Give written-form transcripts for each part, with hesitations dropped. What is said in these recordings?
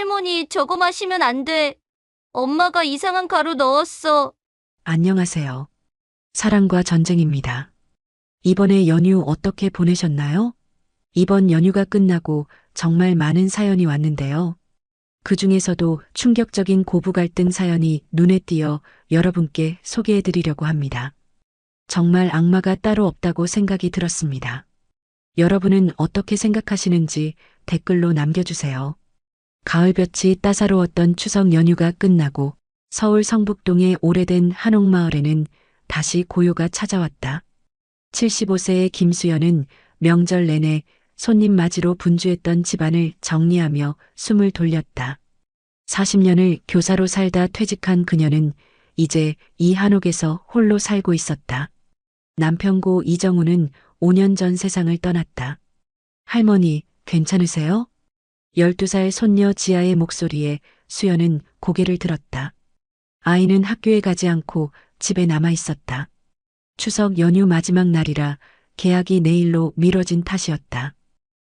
할머니, 저거 마시면 안 돼. 엄마가 이상한 가루 넣었어. 안녕하세요. 사랑과 전쟁입니다. 이번에 연휴 어떻게 보내셨나요? 이번 연휴가 끝나고 정말 많은 사연이 왔는데요. 그 중에서도 충격적인 고부 갈등 사연이 눈에 띄어 여러분께 소개해 드리려고 합니다. 정말 악마가 따로 없다고 생각이 들었습니다. 여러분은 어떻게 생각하시는지 댓글로 남겨주세요. 가을볕이 따사로웠던 추석 연휴가 끝나고 서울 성북동의 오래된 한옥마을에는 다시 고요가 찾아왔다. 75세의 김수연은 명절 내내 손님 맞이로 분주했던 집안을 정리하며 숨을 돌렸다. 40년을 교사로 살다 퇴직한 그녀는 이제 이 한옥에서 홀로 살고 있었다. 남편고 이정우는 5년 전 세상을 떠났다. 할머니, 괜찮으세요? 12살 손녀 지아의 목소리에 수연은 고개를 들었다. 아이는 학교에 가지 않고 집에 남아 있었다. 추석 연휴 마지막 날이라 개학이 내일로 미뤄진 탓이었다.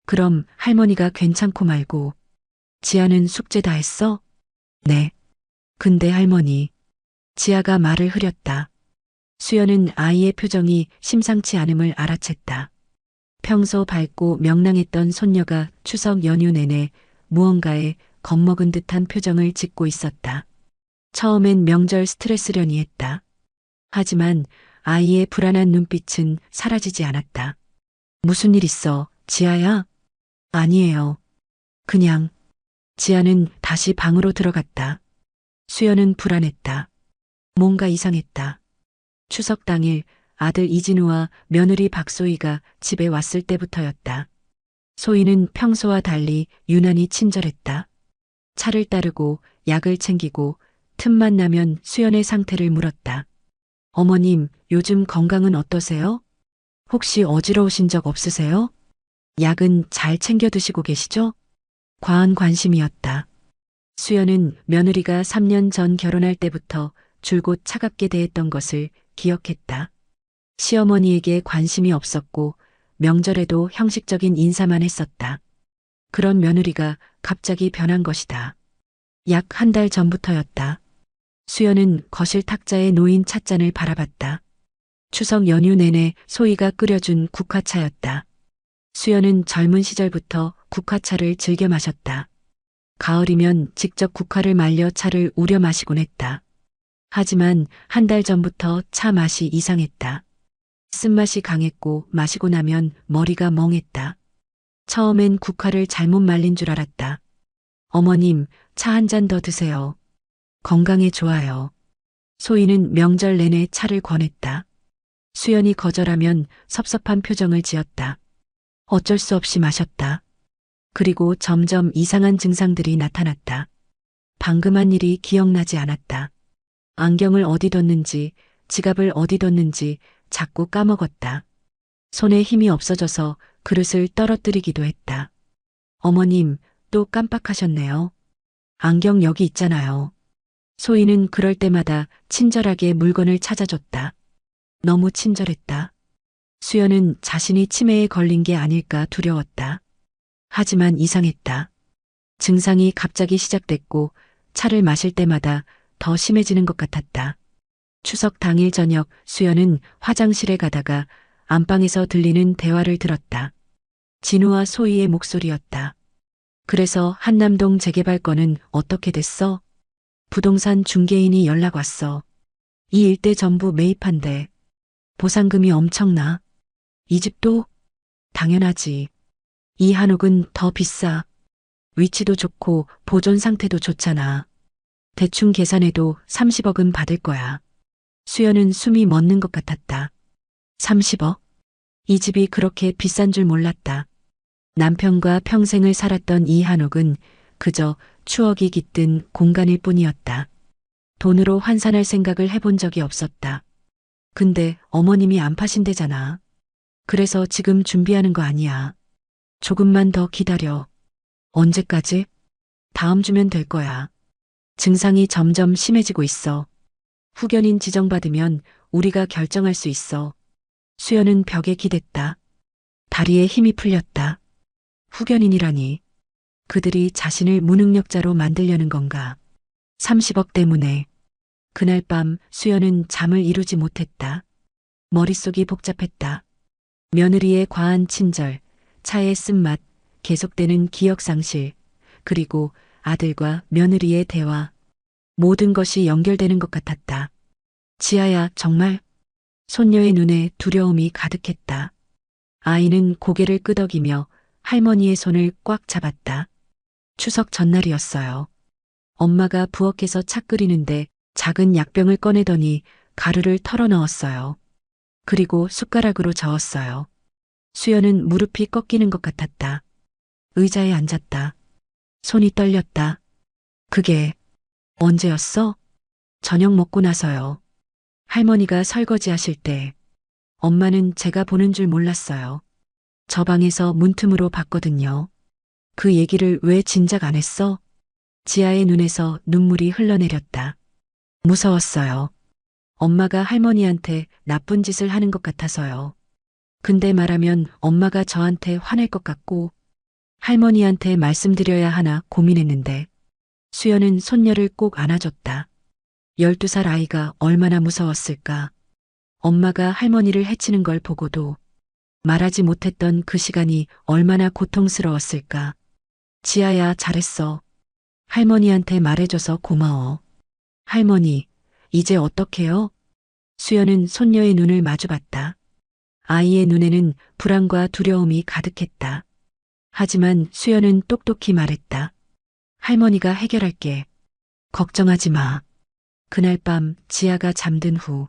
그럼 할머니가 괜찮고 말고. 지아는 숙제 다 했어? 네. 근데 할머니. 지아가 말을 흐렸다. 수연은 아이의 표정이 심상치 않음을 알아챘다. 평소 밝고 명랑했던 손녀가 추석 연휴 내내 무언가에 겁먹은 듯한 표정을 짓고 있었다. 처음엔 명절 스트레스려니 했다. 하지만 아이의 불안한 눈빛은 사라지지 않았다. 무슨 일 있어, 지아야? 아니에요. 그냥. 지아는 다시 방으로 들어갔다. 수연은 불안했다. 뭔가 이상했다. 추석 당일 아들 이진우와 며느리 박소희가 집에 왔을 때부터였다. 소희는 평소와 달리 유난히 친절했다. 차를 따르고 약을 챙기고 틈만 나면 수연의 상태를 물었다. 어머님, 요즘 건강은 어떠세요? 혹시 어지러우신 적 없으세요? 약은 잘 챙겨 드시고 계시죠? 과한 관심이었다. 수연은 며느리가 3년 전 결혼할 때부터 줄곧 차갑게 대했던 것을 기억했다. 시어머니에게 관심이 없었고 명절에도 형식적인 인사만 했었다. 그런 며느리가 갑자기 변한 것이다. 약 한 달 전부터였다. 수연은 거실 탁자에 놓인 찻잔을 바라봤다. 추석 연휴 내내 소희가 끓여준 국화차였다. 수연은 젊은 시절부터 국화차를 즐겨 마셨다. 가을이면 직접 국화를 말려 차를 우려 마시곤 했다. 하지만 한 달 전부터 차 맛이 이상했다. 쓴맛이 강했고 마시고 나면 머리가 멍했다. 처음엔 국화를 잘못 말린 줄 알았다. 어머님, 차 한 잔 더 드세요. 건강에 좋아요. 소희는 명절 내내 차를 권했다. 수연이 거절하면 섭섭한 표정을 지었다. 어쩔 수 없이 마셨다. 그리고 점점 이상한 증상들이 나타났다. 방금 한 일이 기억나지 않았다. 안경을 어디 뒀는지, 지갑을 어디 뒀는지 자꾸 까먹었다. 손에 힘이 없어져서 그릇을 떨어뜨리기도 했다. 어머님, 또 깜빡하셨네요. 안경 여기 있잖아요. 소희는 그럴 때마다 친절하게 물건을 찾아줬다. 너무 친절했다. 수연은 자신이 치매에 걸린 게 아닐까 두려웠다. 하지만 이상했다. 증상이 갑자기 시작됐고 차를 마실 때마다 더 심해지는 것 같았다. 추석 당일 저녁 수연은 화장실에 가다가 안방에서 들리는 대화를 들었다. 진우와 소희의 목소리였다. 그래서 한남동 재개발 건은 어떻게 됐어? 부동산 중개인이 연락 왔어. 이 일대 전부 매입한대. 보상금이 엄청나. 이 집도? 당연하지. 이 한옥은 더 비싸. 위치도 좋고 보존 상태도 좋잖아. 대충 계산해도 30억은 받을 거야. 수연은 숨이 멎는 것 같았다. 30억? 이 집이 그렇게 비싼 줄 몰랐다. 남편과 평생을 살았던 이 한옥은 그저 추억이 깃든 공간일 뿐이었다. 돈으로 환산할 생각을 해본 적이 없었다. 근데 어머님이 안 파신대잖아. 그래서 지금 준비하는 거 아니야. 조금만 더 기다려. 언제까지? 다음 주면 될 거야. 증상이 점점 심해지고 있어. 후견인 지정받으면 우리가 결정할 수 있어. 수연은 벽에 기댔다. 다리에 힘이 풀렸다. 후견인이라니. 그들이 자신을 무능력자로 만들려는 건가? 30억 때문에. 그날 밤 수연은 잠을 이루지 못했다. 머릿속이 복잡했다. 며느리의 과한 친절, 차의 쓴맛, 계속되는 기억상실, 그리고 아들과 며느리의 대화. 모든 것이 연결되는 것 같았다. 지아야, 정말? 손녀의 눈에 두려움이 가득했다. 아이는 고개를 끄덕이며 할머니의 손을 꽉 잡았다. 추석 전날이었어요. 엄마가 부엌에서 차 끓이는데 작은 약병을 꺼내더니 가루를 털어 넣었어요. 그리고 숟가락으로 저었어요. 수연은 무릎이 꺾이는 것 같았다. 의자에 앉았다. 손이 떨렸다. 그게 언제였어? 저녁 먹고 나서요. 할머니가 설거지 하실 때. 엄마는 제가 보는 줄 몰랐어요. 저 방에서 문틈으로 봤거든요. 그 얘기를 왜 진작 안 했어? 지아의 눈에서 눈물이 흘러내렸다. 무서웠어요. 엄마가 할머니한테 나쁜 짓을 하는 것 같아서요. 근데 말하면 엄마가 저한테 화낼 것 같고 할머니한테 말씀드려야 하나 고민했는데 수연은 손녀를 꼭 안아줬다. 12살 아이가 얼마나 무서웠을까. 엄마가 할머니를 해치는 걸 보고도 말하지 못했던 그 시간이 얼마나 고통스러웠을까. 지아야, 잘했어. 할머니한테 말해줘서 고마워. 할머니, 이제 어떡해요? 수연은 손녀의 눈을 마주봤다. 아이의 눈에는 불안과 두려움이 가득했다. 하지만 수연은 똑똑히 말했다. 할머니가 해결할게. 걱정하지 마. 그날 밤 지아가 잠든 후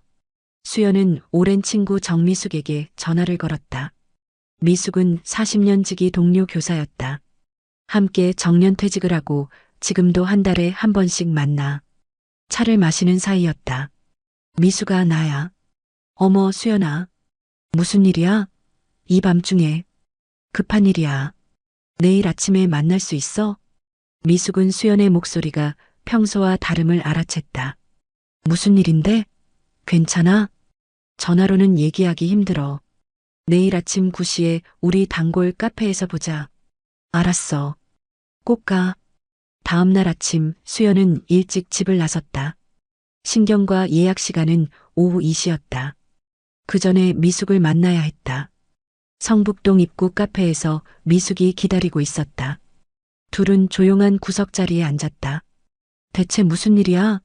수연은 오랜 친구 정미숙에게 전화를 걸었다. 미숙은 40년 지기 동료 교사였다. 함께 정년퇴직을 하고 지금도 한 달에 한 번씩 만나 차를 마시는 사이였다. 미숙아, 나야. 어머, 수연아. 무슨 일이야? 이 밤중에. 급한 일이야. 내일 아침에 만날 수 있어? 미숙은 수연의 목소리가 평소와 다름을 알아챘다. 무슨 일인데? 괜찮아? 전화로는 얘기하기 힘들어. 내일 아침 9시에 우리 단골 카페에서 보자. 알았어. 꼭 가. 다음 날 아침 수연은 일찍 집을 나섰다. 신경과 예약 시간은 오후 2시였다. 그 전에 미숙을 만나야 했다. 성북동 입구 카페에서 미숙이 기다리고 있었다. 둘은 조용한 구석자리에 앉았다. 대체 무슨 일이야?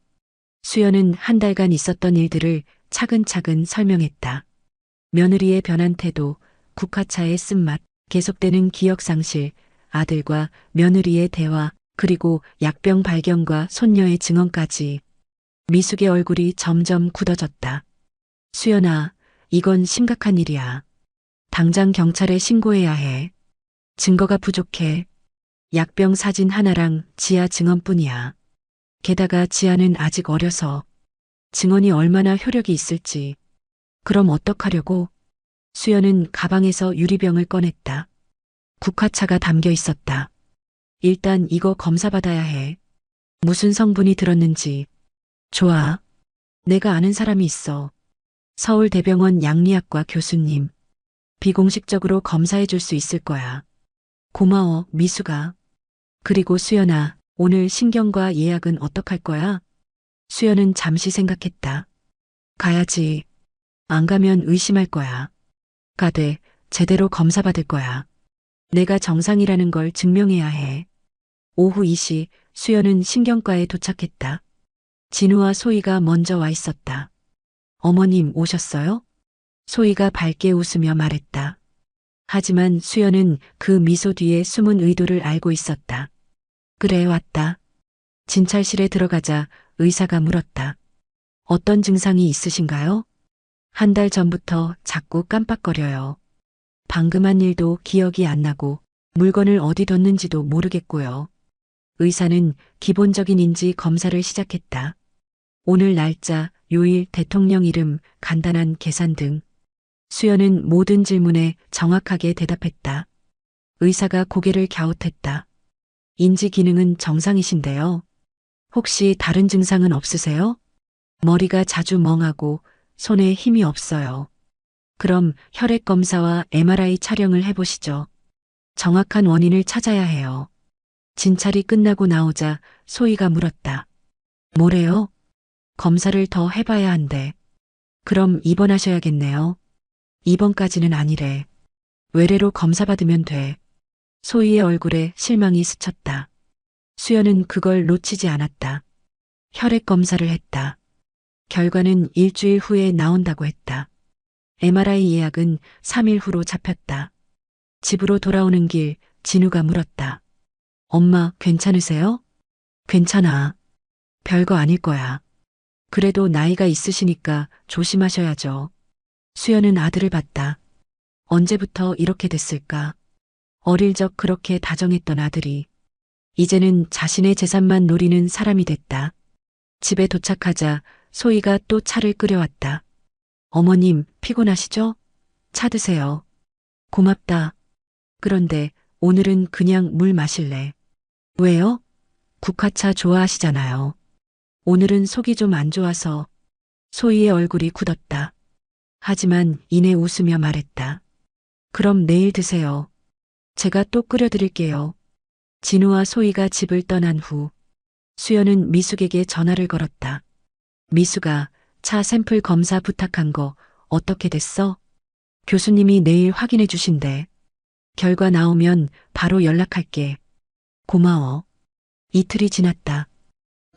수연은 한 달간 있었던 일들을 차근차근 설명했다. 며느리의 변한 태도, 국화차의 쓴맛, 계속되는 기억상실, 아들과 며느리의 대화, 그리고 약병 발견과 손녀의 증언까지. 미숙의 얼굴이 점점 굳어졌다. 수연아, 이건 심각한 일이야. 당장 경찰에 신고해야 해. 증거가 부족해. 약병 사진 하나랑 지아 증언뿐이야. 게다가 지아는 아직 어려서 증언이 얼마나 효력이 있을지. 그럼 어떡하려고? 수연은 가방에서 유리병을 꺼냈다. 국화차가 담겨 있었다. 일단 이거 검사받아야 해. 무슨 성분이 들었는지. 좋아. 내가 아는 사람이 있어. 서울대병원 양리학과 교수님. 비공식적으로 검사해 줄 수 있을 거야. 고마워, 미숙아. 그리고 수연아, 오늘 신경과 예약은 어떡할 거야? 수연은 잠시 생각했다. 가야지. 안 가면 의심할 거야. 가되 제대로 검사받을 거야. 내가 정상이라는 걸 증명해야 해. 오후 2시 수연은 신경과에 도착했다. 진우와 소희가 먼저 와 있었다. 어머님 오셨어요? 소희가 밝게 웃으며 말했다. 하지만 수연은 그 미소 뒤에 숨은 의도를 알고 있었다. 그래, 왔다. 진찰실에 들어가자 의사가 물었다. 어떤 증상이 있으신가요? 한 달 전부터 자꾸 깜빡거려요. 방금 한 일도 기억이 안 나고 물건을 어디 뒀는지도 모르겠고요. 의사는 기본적인 인지 검사를 시작했다. 오늘 날짜, 요일, 대통령 이름, 간단한 계산 등. 수연은 모든 질문에 정확하게 대답했다. 의사가 고개를 갸웃했다. 인지 기능은 정상이신데요. 혹시 다른 증상은 없으세요? 머리가 자주 멍하고 손에 힘이 없어요. 그럼 혈액 검사와 MRI 촬영을 해보시죠. 정확한 원인을 찾아야 해요. 진찰이 끝나고 나오자 소희가 물었다. 뭐래요? 검사를 더 해봐야 한대. 그럼 입원하셔야겠네요. 입원까지는 아니래. 외래로 검사 받으면 돼. 소희의 얼굴에 실망이 스쳤다. 수연은 그걸 놓치지 않았다. 혈액 검사를 했다. 결과는 일주일 후에 나온다고 했다. MRI 예약은 3일 후로 잡혔다. 집으로 돌아오는 길 진우가 물었다. 엄마 괜찮으세요? 괜찮아. 별거 아닐 거야. 그래도 나이가 있으시니까 조심하셔야죠. 수연은 아들을 봤다. 언제부터 이렇게 됐을까? 어릴 적 그렇게 다정했던 아들이 이제는 자신의 재산만 노리는 사람이 됐다. 집에 도착하자 소희가 또 차를 끓여왔다. 어머님 피곤하시죠? 차 드세요. 고맙다. 그런데 오늘은 그냥 물 마실래. 왜요? 국화차 좋아하시잖아요. 오늘은 속이 좀 안 좋아서. 소희의 얼굴이 굳었다. 하지만 이내 웃으며 말했다. 그럼 내일 드세요. 제가 또 끓여드릴게요. 진우와 소희가 집을 떠난 후 수연은 미숙에게 전화를 걸었다. 미숙아, 차 샘플 검사 부탁한 거 어떻게 됐어? 교수님이 내일 확인해 주신대. 결과 나오면 바로 연락할게. 고마워. 이틀이 지났다.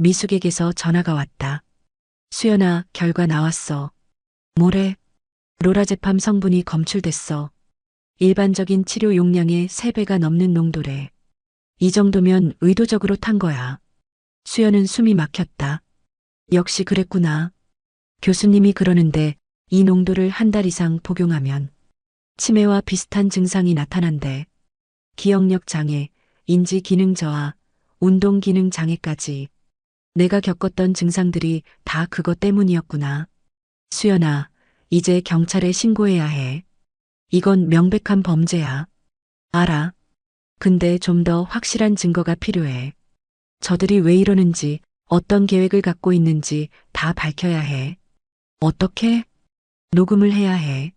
미숙에게서 전화가 왔다. 수연아, 결과 나왔어. 뭐래? 로라제팜 성분이 검출됐어. 일반적인 치료 용량의 3배가 넘는 농도래. 이 정도면 의도적으로 탄 거야. 수연은 숨이 막혔다. 역시 그랬구나. 교수님이 그러는데 이 농도를 한 달 이상 복용하면 치매와 비슷한 증상이 나타난대. 기억력 장애, 인지 기능 저하, 운동 기능 장애까지. 내가 겪었던 증상들이 다 그것 때문이었구나. 수연아, 이제 경찰에 신고해야 해. 이건 명백한 범죄야. 알아. 근데 좀 더 확실한 증거가 필요해. 저들이 왜 이러는지, 어떤 계획을 갖고 있는지 다 밝혀야 해. 어떻게? 녹음을 해야 해.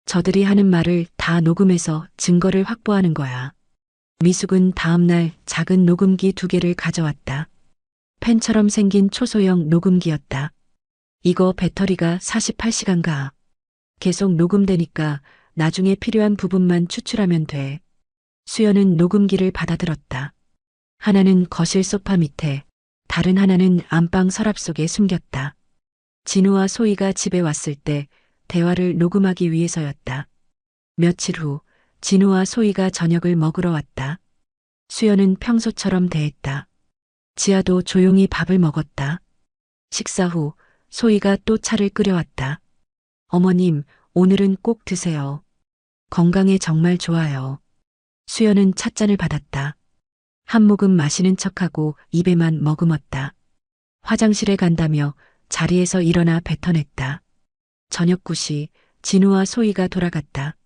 저들이 하는 말을 다 녹음해서 증거를 확보하는 거야. 미숙은 다음날 작은 녹음기 2개를 가져왔다. 펜처럼 생긴 초소형 녹음기였다. 이거 배터리가 48시간 가. 계속 녹음되니까 나중에 필요한 부분만 추출하면 돼. 수연은 녹음기를 받아들었다. 하나는 거실 소파 밑에, 다른 하나는 안방 서랍 속에 숨겼다. 진우와 소희가 집에 왔을 때 대화를 녹음하기 위해서였다. 며칠 후 진우와 소희가 저녁을 먹으러 왔다. 수연은 평소처럼 대했다. 지아도 조용히 밥을 먹었다. 식사 후 소희가 또 차를 끓여왔다. 어머님, 오늘은 꼭 드세요. 건강에 정말 좋아요. 수연은 찻잔을 받았다. 한 모금 마시는 척하고 입에만 머금었다. 화장실에 간다며 자리에서 일어나 뱉어냈다. 저녁 9시 진우와 소희가 돌아갔다.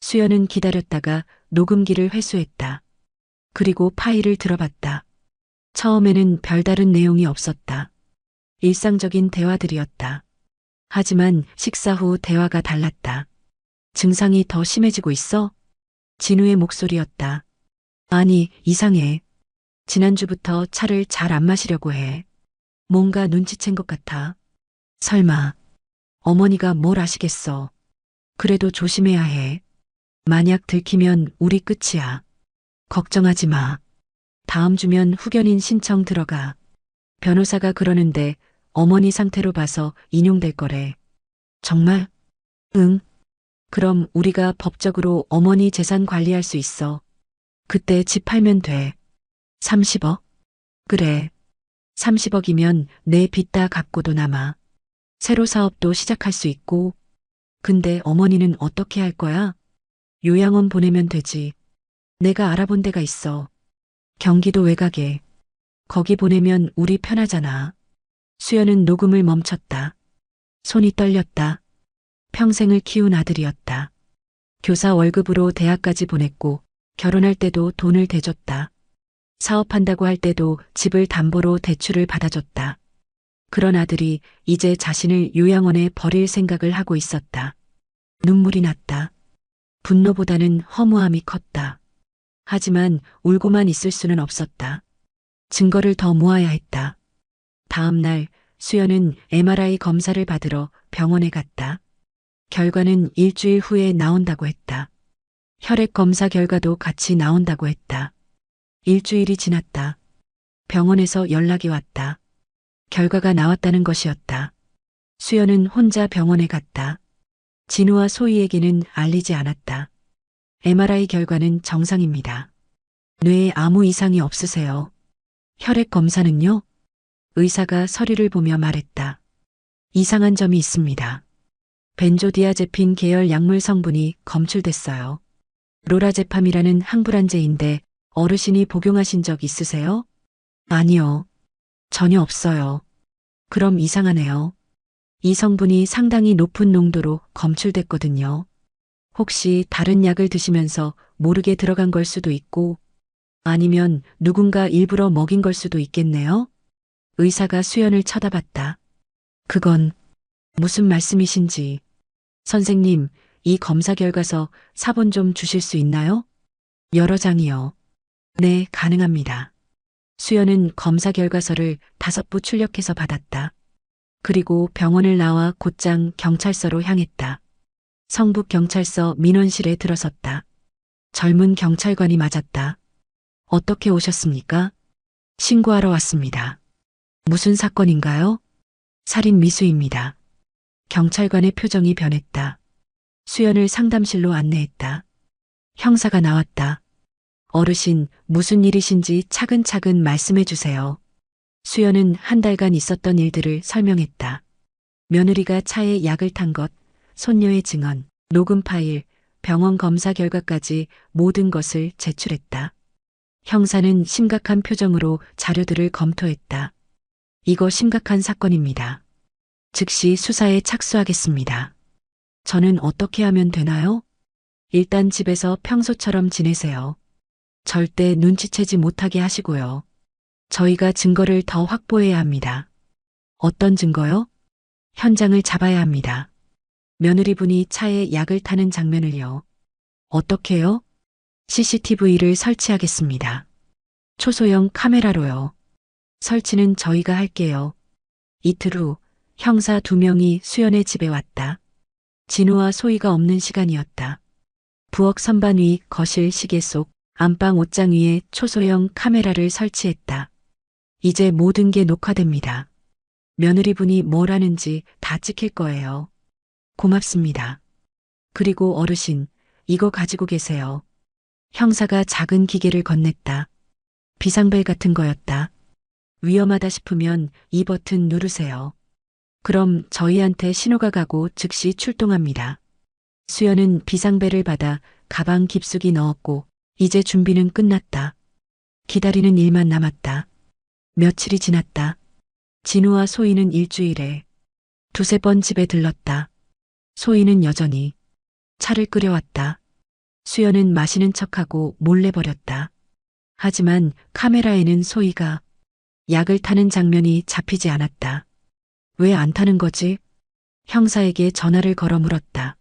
수연은 기다렸다가 녹음기를 회수했다. 그리고 파일을 들어봤다. 처음에는 별다른 내용이 없었다. 일상적인 대화들이었다. 하지만 식사 후 대화가 달랐다. 증상이 더 심해지고 있어? 진우의 목소리였다. 아니, 이상해. 지난주부터 차를 잘 안 마시려고 해. 뭔가 눈치챈 것 같아. 설마, 어머니가 뭘 아시겠어. 그래도 조심해야 해. 만약 들키면 우리 끝이야. 걱정하지 마. 다음 주면 후견인 신청 들어가. 변호사가 그러는데 어머니 상태로 봐서 인용될 거래. 정말? 응. 그럼 우리가 법적으로 어머니 재산 관리할 수 있어. 그때 집 팔면 돼. 30억? 그래. 30억이면 내 빚 다 갚고도 남아. 새로 사업도 시작할 수 있고. 근데 어머니는 어떻게 할 거야? 요양원 보내면 되지. 내가 알아본 데가 있어. 경기도 외곽에. 거기 보내면 우리 편하잖아. 수연은 녹음을 멈췄다. 손이 떨렸다. 평생을 키운 아들이었다. 교사 월급으로 대학까지 보냈고 결혼할 때도 돈을 대줬다. 사업한다고 할 때도 집을 담보로 대출을 받아줬다. 그런 아들이 이제 자신을 요양원에 버릴 생각을 하고 있었다. 눈물이 났다. 분노보다는 허무함이 컸다. 하지만 울고만 있을 수는 없었다. 증거를 더 모아야 했다. 다음 날 수연은 MRI 검사를 받으러 병원에 갔다. 결과는 일주일 후에 나온다고 했다. 혈액 검사 결과도 같이 나온다고 했다. 일주일이 지났다. 병원에서 연락이 왔다. 결과가 나왔다는 것이었다. 수연은 혼자 병원에 갔다. 진우와 소희에게는 알리지 않았다. MRI 결과는 정상입니다. 뇌에 아무 이상이 없으세요. 혈액 검사는요? 의사가 서류를 보며 말했다. 이상한 점이 있습니다. 벤조디아제핀 계열 약물 성분이 검출됐어요. 로라제팜이라는 항불안제인데 어르신이 복용하신 적 있으세요? 아니요. 전혀 없어요. 그럼 이상하네요. 이 성분이 상당히 높은 농도로 검출됐거든요. 혹시 다른 약을 드시면서 모르게 들어간 걸 수도 있고 아니면 누군가 일부러 먹인 걸 수도 있겠네요? 의사가 수연을 쳐다봤다. 그건 무슨 말씀이신지. 선생님, 이 검사 결과서 사본 좀 주실 수 있나요? 여러 장이요. 네, 가능합니다. 수연은 검사 결과서를 5부 출력해서 받았다. 그리고 병원을 나와 곧장 경찰서로 향했다. 성북경찰서 민원실에 들어섰다. 젊은 경찰관이 맞았다. 어떻게 오셨습니까? 신고하러 왔습니다. 무슨 사건인가요? 살인 미수입니다. 경찰관의 표정이 변했다. 수연을 상담실로 안내했다. 형사가 나왔다. 어르신, 무슨 일이신지 차근차근 말씀해 주세요. 수연은 한 달간 있었던 일들을 설명했다. 며느리가 차에 약을 탄 것, 손녀의 증언, 녹음 파일, 병원 검사 결과까지 모든 것을 제출했다. 형사는 심각한 표정으로 자료들을 검토했다. 이거 심각한 사건입니다. 즉시 수사에 착수하겠습니다. 저는 어떻게 하면 되나요? 일단 집에서 평소처럼 지내세요. 절대 눈치채지 못하게 하시고요. 저희가 증거를 더 확보해야 합니다. 어떤 증거요? 현장을 잡아야 합니다. 며느리분이 차에 약을 타는 장면을요. 어떻게요? CCTV를 설치하겠습니다. 초소형 카메라로요. 설치는 저희가 할게요. 이틀 후 형사 2명이 수연의 집에 왔다. 진우와 소희가 없는 시간이었다. 부엌 선반 위 거실 시계 속 안방 옷장 위에 초소형 카메라를 설치했다. 이제 모든 게 녹화됩니다. 며느리분이 뭘 하는지 다 찍힐 거예요. 고맙습니다. 그리고 어르신, 이거 가지고 계세요. 형사가 작은 기계를 건넸다. 비상벨 같은 거였다. 위험하다 싶으면 이 버튼 누르세요. 그럼 저희한테 신호가 가고 즉시 출동합니다. 수연은 비상벨을 받아 가방 깊숙이 넣었고 이제 준비는 끝났다. 기다리는 일만 남았다. 며칠이 지났다. 진우와 소희는 일주일에 2~3번 집에 들렀다. 소희는 여전히 차를 끓여왔다. 수연은 마시는 척하고 몰래 버렸다. 하지만 카메라에는 소희가 약을 타는 장면이 잡히지 않았다. 왜 안 타는 거지? 형사에게 전화를 걸어 물었다.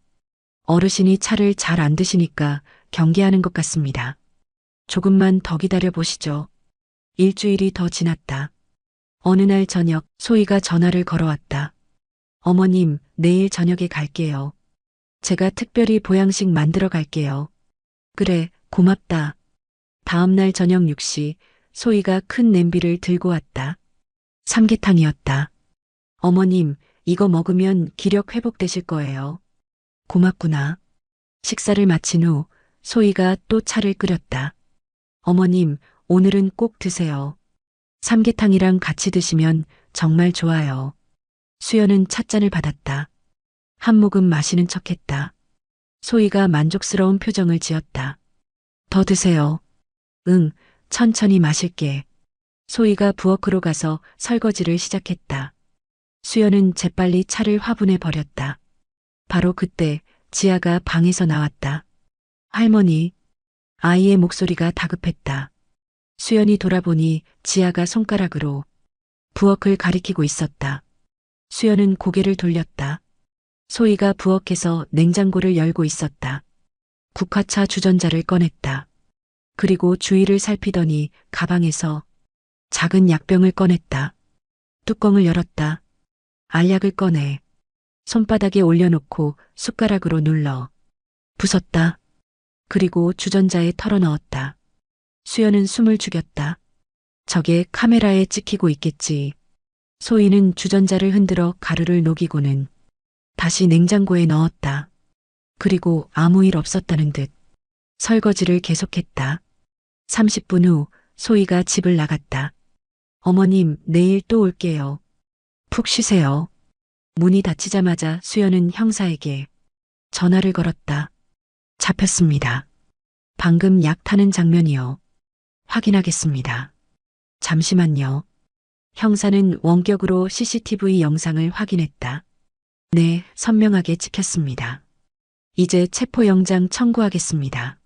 어르신이 차를 잘 안 드시니까 경계하는 것 같습니다. 조금만 더 기다려 보시죠. 일주일이 더 지났다. 어느 날 저녁 소희가 전화를 걸어왔다. 어머님, 내일 저녁에 갈게요. 제가 특별히 보양식 만들어 갈게요. 그래, 고맙다. 다음 날 저녁 6시 소희가 큰 냄비를 들고 왔다. 삼계탕이었다. 어머님, 이거 먹으면 기력 회복되실 거예요. 고맙구나. 식사를 마친 후 소희가 또 차를 끓였다. 어머님, 오늘은 꼭 드세요. 삼계탕이랑 같이 드시면 정말 좋아요. 수연은 찻잔을 받았다. 한 모금 마시는 척했다. 소희가 만족스러운 표정을 지었다. 더 드세요. 응, 천천히 마실게. 소희가 부엌으로 가서 설거지를 시작했다. 수연은 재빨리 차를 화분에 버렸다. 바로 그때 지아가 방에서 나왔다. 할머니. 아이의 목소리가 다급했다. 수연이 돌아보니 지아가 손가락으로 부엌을 가리키고 있었다. 수연은 고개를 돌렸다. 소희가 부엌에서 냉장고를 열고 있었다. 국화차 주전자를 꺼냈다. 그리고 주위를 살피더니 가방에서 작은 약병을 꺼냈다. 뚜껑을 열었다. 알약을 꺼내 손바닥에 올려놓고 숟가락으로 눌러 부쉈다. 그리고 주전자에 털어넣었다. 수연은 숨을 죽였다. 저게 카메라에 찍히고 있겠지. 소희는 주전자를 흔들어 가루를 녹이고는 다시 냉장고에 넣었다. 그리고 아무 일 없었다는 듯 설거지를 계속했다. 30분 후 소희가 집을 나갔다. 어머님, 내일 또 올게요. 푹 쉬세요. 문이 닫히자마자 수연은 형사에게 전화를 걸었다. 잡혔습니다. 방금 약 타는 장면이요. 확인하겠습니다. 잠시만요. 형사는 원격으로 CCTV 영상을 확인했다. 네, 선명하게 찍혔습니다. 이제 체포영장 청구하겠습니다.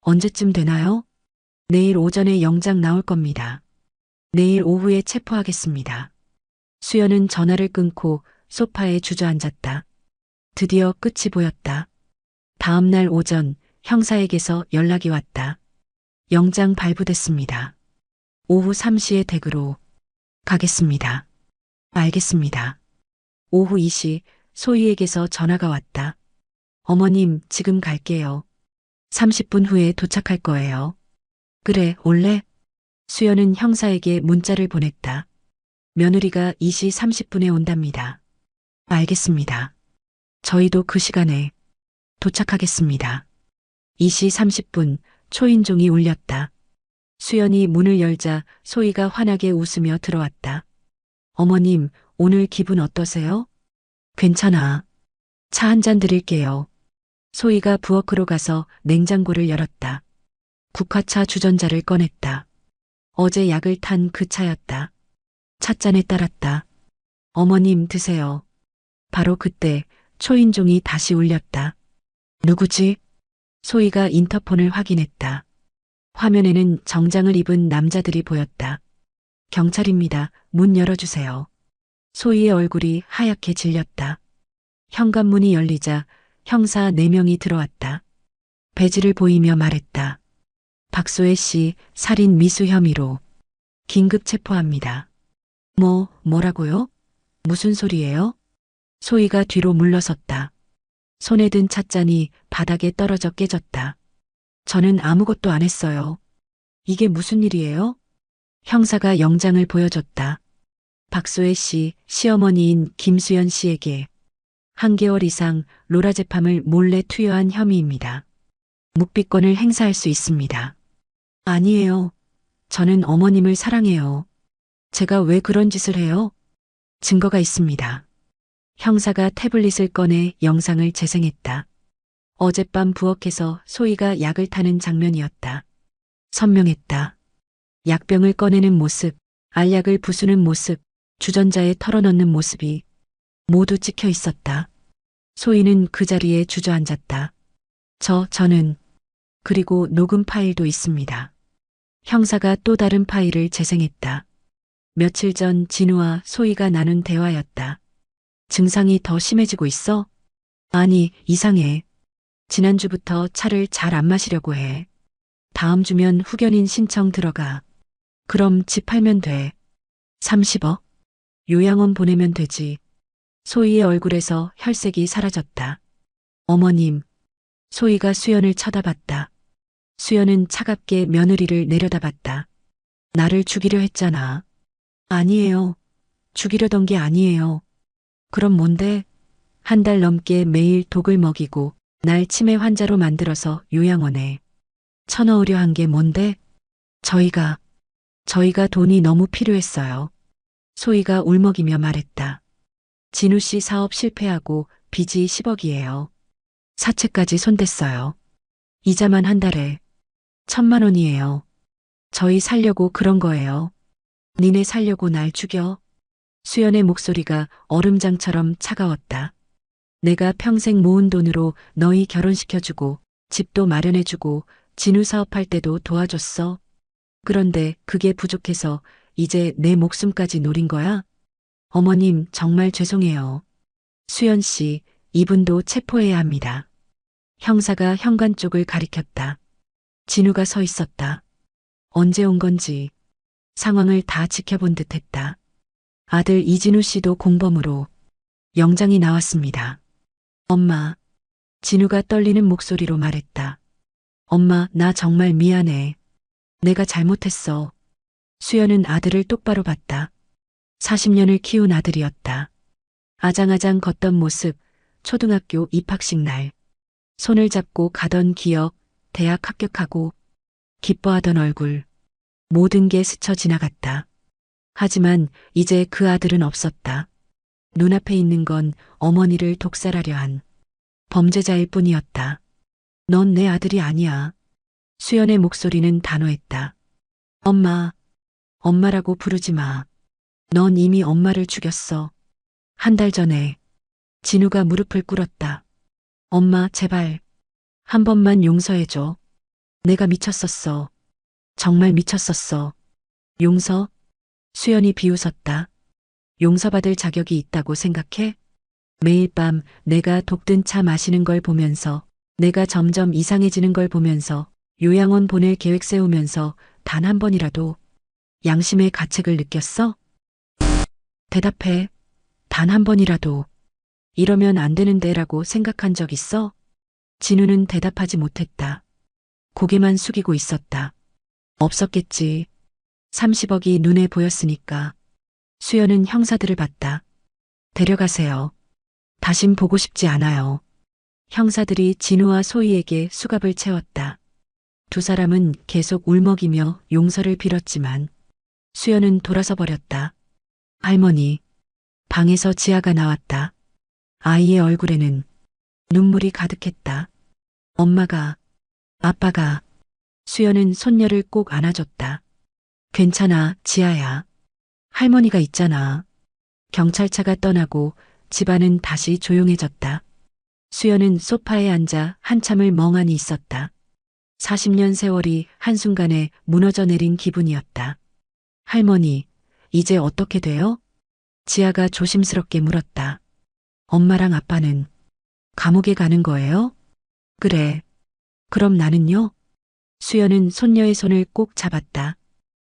언제쯤 되나요? 내일 오전에 영장 나올 겁니다. 내일 오후에 체포하겠습니다. 수연은 전화를 끊고 소파에 주저앉았다. 드디어 끝이 보였다. 다음 날 오전 형사에게서 연락이 왔다. 영장 발부됐습니다. 오후 3시에 댁으로 가겠습니다. 알겠습니다. 오후 2시 소희에게서 전화가 왔다. 어머님, 지금 갈게요. 30분 후에 도착할 거예요. 그래, 올래? 수연은 형사에게 문자를 보냈다. 며느리가 2시 30분에 온답니다. 알겠습니다. 저희도 그 시간에 도착하겠습니다. 2시 30분 초인종이 울렸다. 수연이 문을 열자 소희가 환하게 웃으며 들어왔다. 어머님, 오늘 기분 어떠세요? 괜찮아. 차 한 잔 드릴게요. 소희가 부엌으로 가서 냉장고를 열었다. 국화차 주전자를 꺼냈다. 어제 약을 탄 그 차였다. 찻잔에 따랐다. 어머님 드세요. 바로 그때 초인종이 다시 울렸다. 누구지? 소희가 인터폰을 확인했다. 화면에는 정장을 입은 남자들이 보였다. 경찰입니다. 문 열어주세요. 소희의 얼굴이 하얗게 질렸다. 현관문이 열리자 형사 4명이 들어왔다. 배지를 보이며 말했다. 박소혜 씨 살인 미수 혐의로 긴급 체포합니다. 뭐라고요? 무슨 소리예요? 소희가 뒤로 물러섰다. 손에 든 찻잔이 바닥에 떨어져 깨졌다. 저는 아무것도 안 했어요. 이게 무슨 일이에요? 형사가 영장을 보여줬다. 박소혜 씨 시어머니인 김수연 씨에게 한 개월 이상 로라제팜을 몰래 투여한 혐의입니다. 묵비권을 행사할 수 있습니다. 아니에요. 저는 어머님을 사랑해요. 제가 왜 그런 짓을 해요? 증거가 있습니다. 형사가 태블릿을 꺼내 영상을 재생했다. 어젯밤 부엌에서 소희가 약을 타는 장면이었다. 선명했다. 약병을 꺼내는 모습, 알약을 부수는 모습, 주전자에 털어넣는 모습이 모두 찍혀 있었다. 소희는 그 자리에 주저앉았다. 저는 그리고 녹음 파일도 있습니다. 형사가 또 다른 파일을 재생했다. 며칠 전 진우와 소희가 나눈 대화였다. 증상이 더 심해지고 있어? 아니, 이상해. 지난주부터 차를 잘 안 마시려고 해. 다음 주면 후견인 신청 들어가. 그럼 집 팔면 돼. 30억? 요양원 보내면 되지. 소희의 얼굴에서 혈색이 사라졌다. 어머님. 소희가 수연을 쳐다봤다. 수연은 차갑게 며느리를 내려다봤다. 나를 죽이려 했잖아. 아니에요. 죽이려던 게 아니에요. 그럼 뭔데? 한 달 넘게 매일 독을 먹이고 날 치매 환자로 만들어서 요양원에 쳐넣으려 한 게 뭔데? 저희가 돈이 너무 필요했어요. 소희가 울먹이며 말했다. 진우 씨 사업 실패하고 빚이 10억이에요. 사채까지 손댔어요. 이자만 한 달에 1,000만 원이에요. 저희 살려고 그런 거예요. 니네 살려고 날 죽여? 수연의 목소리가 얼음장처럼 차가웠다. 내가 평생 모은 돈으로 너희 결혼시켜주고 집도 마련해주고 진우 사업할 때도 도와줬어. 그런데 그게 부족해서 이제 내 목숨까지 노린 거야? 어머님 정말 죄송해요. 수연 씨, 이분도 체포해야 합니다. 형사가 현관 쪽을 가리켰다. 진우가 서 있었다. 언제 온 건지 상황을 다 지켜본 듯 했다. 아들 이진우 씨도 공범으로 영장이 나왔습니다. 엄마, 진우가 떨리는 목소리로 말했다. 엄마, 나 정말 미안해. 내가 잘못했어. 수연은 아들을 똑바로 봤다. 40년을 키운 아들이었다. 아장아장 걷던 모습, 초등학교 입학식 날. 손을 잡고 가던 기억, 대학 합격하고 기뻐하던 얼굴. 모든 게 스쳐 지나갔다. 하지만 이제 그 아들은 없었다. 눈앞에 있는 건 어머니를 독살하려 한 범죄자일 뿐이었다. 넌 내 아들이 아니야. 수연의 목소리는 단호했다. 엄마, 엄마라고 부르지 마. 넌 이미 엄마를 죽였어. 한 달 전에 진우가 무릎을 꿇었다. 엄마, 제발 한 번만 용서해줘. 내가 미쳤었어. 정말 미쳤었어. 용서? 수연이 비웃었다. 용서받을 자격이 있다고 생각해? 매일 밤 내가 독든 차 마시는 걸 보면서, 내가 점점 이상해지는 걸 보면서, 요양원 보낼 계획 세우면서 단 한 번이라도 양심의 가책을 느꼈어? 대답해. 단 한 번이라도. 이러면 안 되는데라고 생각한 적 있어? 진우는 대답하지 못했다. 고개만 숙이고 있었다. 없었겠지. 30억이 눈에 보였으니까. 수연은 형사들을 봤다. 데려가세요. 다신 보고 싶지 않아요. 형사들이 진우와 소희에게 수갑을 채웠다. 두 사람은 계속 울먹이며 용서를 빌었지만 수연은 돌아서 버렸다. 할머니, 방에서 지아가 나왔다. 아이의 얼굴에는 눈물이 가득했다. 엄마가, 아빠가. 수연은 손녀를 꼭 안아줬다. 괜찮아, 지아야. 할머니가 있잖아. 경찰차가 떠나고 집안은 다시 조용해졌다. 수연은 소파에 앉아 한참을 멍하니 있었다. 40년 세월이 한순간에 무너져 내린 기분이었다. 할머니, 이제 어떻게 돼요? 지아가 조심스럽게 물었다. 엄마랑 아빠는 감옥에 가는 거예요? 그래. 그럼 나는요? 수연은 손녀의 손을 꼭 잡았다.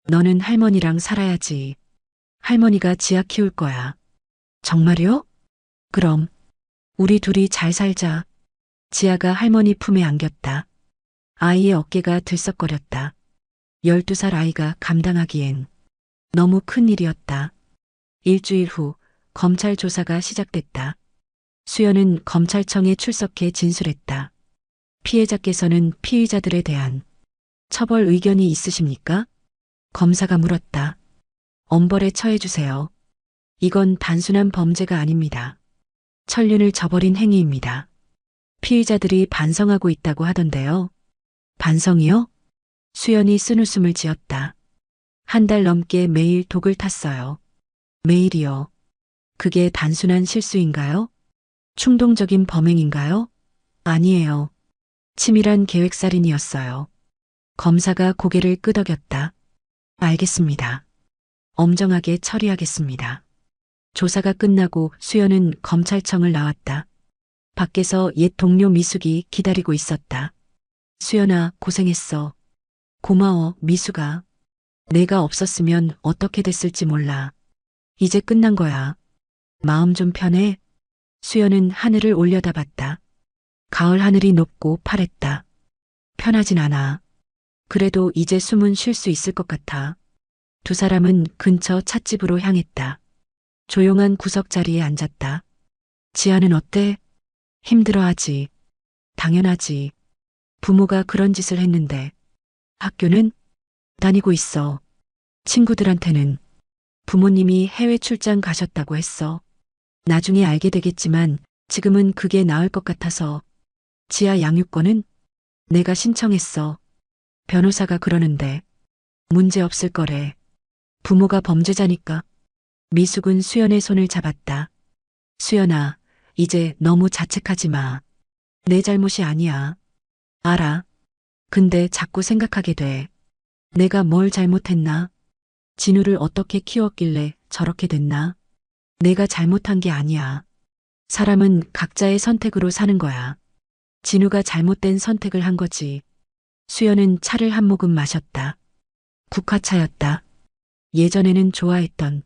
너는 할머니랑 살아야지. 할머니가 지아 키울 거야. 정말요? 그럼 우리 둘이 잘 살자. 지아가 할머니 품에 안겼다. 아이의 어깨가 들썩거렸다. 12살 아이가 감당하기엔 너무 큰 일이었다. 일주일 후 검찰 조사가 시작됐다. 수연은 검찰청에 출석해 진술했다. 피해자께서는 피의자들에 대한 처벌 의견이 있으십니까? 검사가 물었다. 엄벌에 처해주세요. 이건 단순한 범죄가 아닙니다. 천륜을 저버린 행위입니다. 피의자들이 반성하고 있다고 하던데요. 반성이요? 수연이 쓴웃음을 지었다. 한 달 넘게 매일 독을 탔어요. 매일이요. 그게 단순한 실수인가요? 충동적인 범행인가요? 아니에요. 치밀한 계획살인이었어요. 검사가 고개를 끄덕였다. 알겠습니다. 엄정하게 처리하겠습니다. 조사가 끝나고 수연은 검찰청을 나왔다. 밖에서 옛 동료 미숙이 기다리고 있었다. 수연아, 고생했어. 고마워, 미숙아. 내가 없었으면 어떻게 됐을지 몰라. 이제 끝난 거야. 마음 좀 편해? 수연은 하늘을 올려다봤다. 가을 하늘이 높고 파랬다. 편하진 않아. 그래도 이제 숨은 쉴 수 있을 것 같아. 두 사람은 근처 찻집으로 향했다. 조용한 구석 자리에 앉았다. 지아는 어때? 힘들어하지. 당연하지. 부모가 그런 짓을 했는데. 학교는? 다니고 있어. 친구들한테는 부모님이 해외 출장 가셨다고 했어. 나중에 알게 되겠지만 지금은 그게 나을 것 같아서. 지아 양육권은? 내가 신청했어. 변호사가 그러는데 문제 없을 거래. 부모가 범죄자니까. 미숙은 수연의 손을 잡았다. 수연아, 이제 너무 자책하지 마. 내 잘못이 아니야. 알아. 근데 자꾸 생각하게 돼. 내가 뭘 잘못했나? 진우를 어떻게 키웠길래 저렇게 됐나? 내가 잘못한 게 아니야. 사람은 각자의 선택으로 사는 거야. 진우가 잘못된 선택을 한 거지. 수연은 차를 한 모금 마셨다. 국화차였다. 예전에는 좋아했던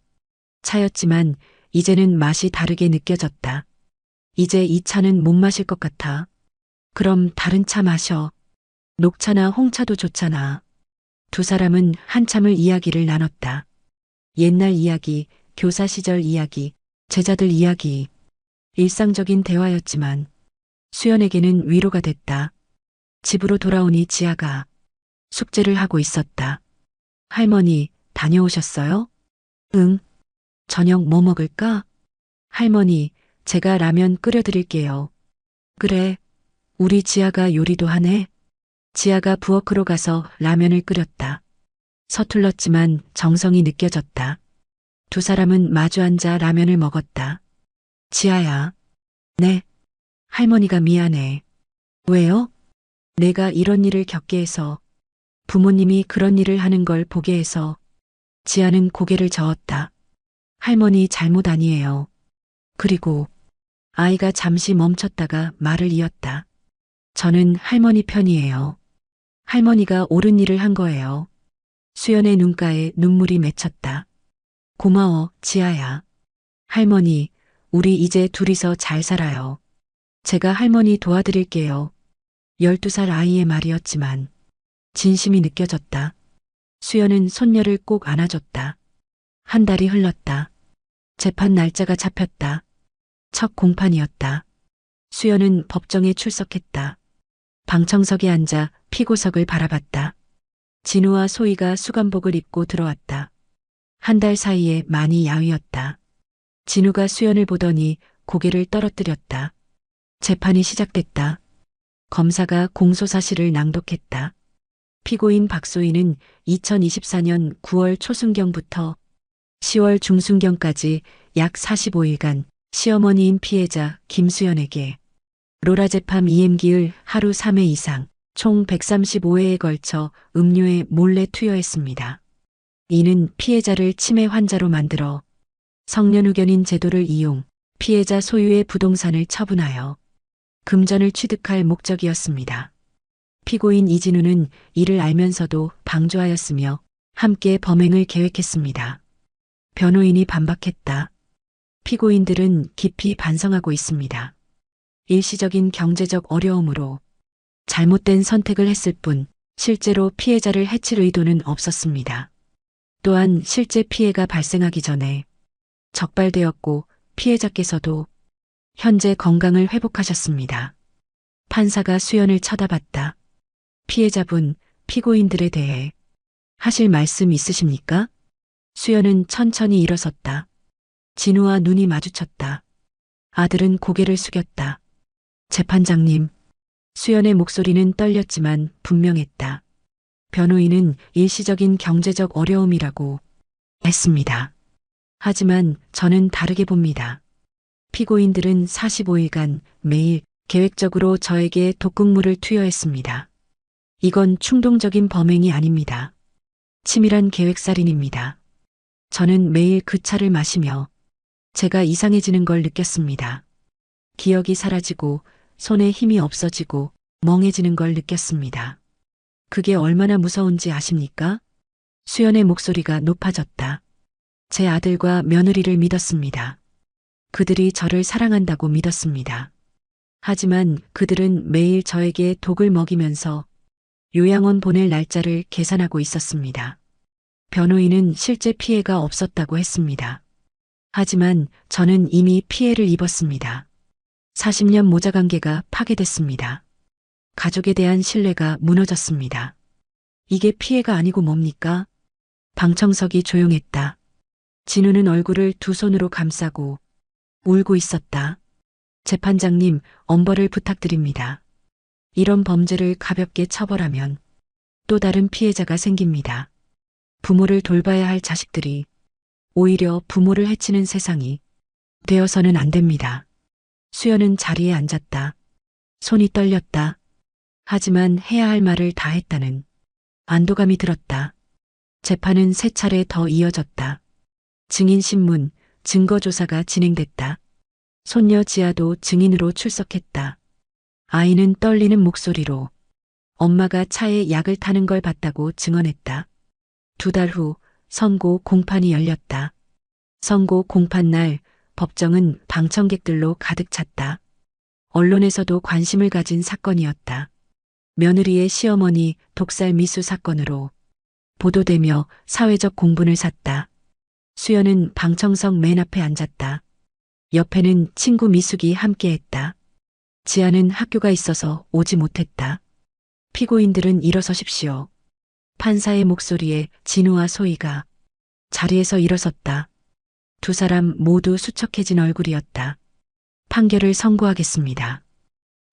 차였지만 이제는 맛이 다르게 느껴졌다. 이제 이 차는 못 마실 것 같아. 그럼 다른 차 마셔. 녹차나 홍차도 좋잖아. 두 사람은 한참을 이야기를 나눴다. 옛날 이야기, 교사 시절 이야기, 제자들 이야기. 일상적인 대화였지만 수연에게는 위로가 됐다. 집으로 돌아오니 지아가 숙제를 하고 있었다. 할머니, 다녀오셨어요? 응. 저녁 뭐 먹을까? 할머니, 제가 라면 끓여드릴게요. 그래. 우리 지아가 요리도 하네. 지아가 부엌으로 가서 라면을 끓였다. 서툴렀지만 정성이 느껴졌다. 두 사람은 마주 앉아 라면을 먹었다. 지아야. 네. 할머니가 미안해. 왜요? 내가 이런 일을 겪게 해서, 부모님이 그런 일을 하는 걸 보게 해서. 지아는 고개를 저었다. 할머니 잘못 아니에요. 그리고 아이가 잠시 멈췄다가 말을 이었다. 저는 할머니 편이에요. 할머니가 옳은 일을 한 거예요. 수연의 눈가에 눈물이 맺혔다. 고마워, 지아야. 할머니, 우리 이제 둘이서 잘 살아요. 제가 할머니 도와드릴게요. 12살 아이의 말이었지만 진심이 느껴졌다. 수연은 손녀를 꼭 안아줬다. 한 달이 흘렀다. 재판 날짜가 잡혔다. 첫 공판이었다. 수연은 법정에 출석했다. 방청석에 앉아 피고석을 바라봤다. 진우와 소희가 수감복을 입고 들어왔다. 한 달 사이에 많이 야위었다. 진우가 수연을 보더니 고개를 떨어뜨렸다. 재판이 시작됐다. 검사가 공소사실을 낭독했다. 피고인 박소희는 2024년 9월 초순경부터 10월 중순경까지 약 45일간 시어머니인 피해자 김수연에게 로라제팜 EM기를 하루 3회 이상 총 135회에 걸쳐 음료에 몰래 투여했습니다. 이는 피해자를 치매 환자로 만들어 성년후견인 제도를 이용 피해자 소유의 부동산을 처분하여 금전을 취득할 목적이었습니다. 피고인 이진우는 이를 알면서도 방조하였으며 함께 범행을 계획했습니다. 변호인이 반박했다. 피고인들은 깊이 반성하고 있습니다. 일시적인 경제적 어려움으로 잘못된 선택을 했을 뿐 실제로 피해자를 해칠 의도는 없었습니다. 또한 실제 피해가 발생하기 전에 적발되었고 피해자께서도 현재 건강을 회복하셨습니다. 판사가 수연을 쳐다봤다. 피해자분, 피고인들에 대해 하실 말씀 있으십니까? 수연은 천천히 일어섰다. 진우와 눈이 마주쳤다. 아들은 고개를 숙였다. 재판장님. 수연의 목소리는 떨렸지만 분명했다. 변호인은 일시적인 경제적 어려움이라고 했습니다. 하지만 저는 다르게 봅니다. 피고인들은 45일간 매일 계획적으로 저에게 독극물을 투여했습니다. 이건 충동적인 범행이 아닙니다. 치밀한 계획살인입니다. 저는 매일 그 차를 마시며 제가 이상해지는 걸 느꼈습니다. 기억이 사라지고 손에 힘이 없어지고 멍해지는 걸 느꼈습니다. 그게 얼마나 무서운지 아십니까? 수연의 목소리가 높아졌다. 제 아들과 며느리를 믿었습니다. 그들이 저를 사랑한다고 믿었습니다. 하지만 그들은 매일 저에게 독을 먹이면서 요양원 보낼 날짜를 계산하고 있었습니다. 변호인은 실제 피해가 없었다고 했습니다. 하지만 저는 이미 피해를 입었습니다. 40년 모자관계가 파괴됐습니다. 가족에 대한 신뢰가 무너졌습니다. 이게 피해가 아니고 뭡니까? 방청석이 조용했다. 진우는 얼굴을 두 손으로 감싸고 울고 있었다. 재판장님, 엄벌을 부탁드립니다. 이런 범죄를 가볍게 처벌하면 또 다른 피해자가 생깁니다. 부모를 돌봐야 할 자식들이 오히려 부모를 해치는 세상이 되어서는 안 됩니다. 수연은 자리에 앉았다. 손이 떨렸다. 하지만 해야 할 말을 다 했다는 안도감이 들었다. 재판은 세 차례 더 이어졌다. 증인신문, 증거조사가 진행됐다. 손녀 지아도 증인으로 출석했다. 아이는 떨리는 목소리로 엄마가 차에 약을 타는 걸 봤다고 증언했다. 2달 후 선고 공판이 열렸다. 선고 공판 날 법정은 방청객들로 가득 찼다. 언론에서도 관심을 가진 사건이었다. 며느리의 시어머니 독살 미수 사건으로 보도되며 사회적 공분을 샀다. 수연은 방청석 맨 앞에 앉았다. 옆에는 친구 미숙이 함께했다. 지아는 학교가 있어서 오지 못했다. 피고인들은 일어서십시오. 판사의 목소리에 진우와 소희가 자리에서 일어섰다. 두 사람 모두 수척해진 얼굴이었다. 판결을 선고하겠습니다.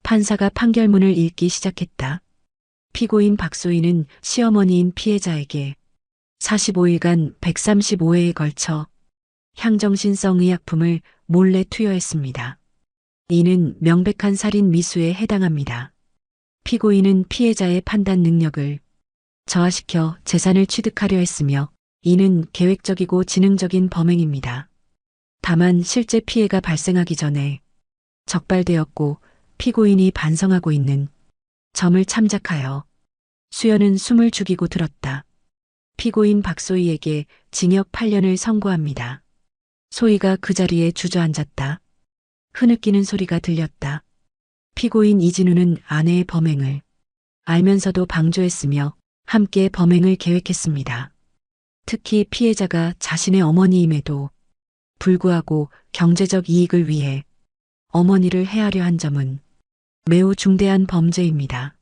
판사가 판결문을 읽기 시작했다. 피고인 박소희는 시어머니인 피해자에게 45일간 135회에 걸쳐 향정신성 의약품을 몰래 투여했습니다. 이는 명백한 살인 미수에 해당합니다. 피고인은 피해자의 판단 능력을 저하시켜 재산을 취득하려 했으며 이는 계획적이고 지능적인 범행입니다. 다만 실제 피해가 발생하기 전에 적발되었고 피고인이 반성하고 있는 점을 참작하여 수연은 숨을 죽이고 들었다. 피고인 박소희에게 징역 8년을 선고합니다. 소희가 그 자리에 주저앉았다. 흐느끼는 소리가 들렸다. 피고인 이진우는 아내의 범행을 알면서도 방조했으며 함께 범행을 계획했습니다. 특히 피해자가 자신의 어머니임에도 불구하고 경제적 이익을 위해 어머니를 해하려 한 점은 매우 중대한 범죄입니다.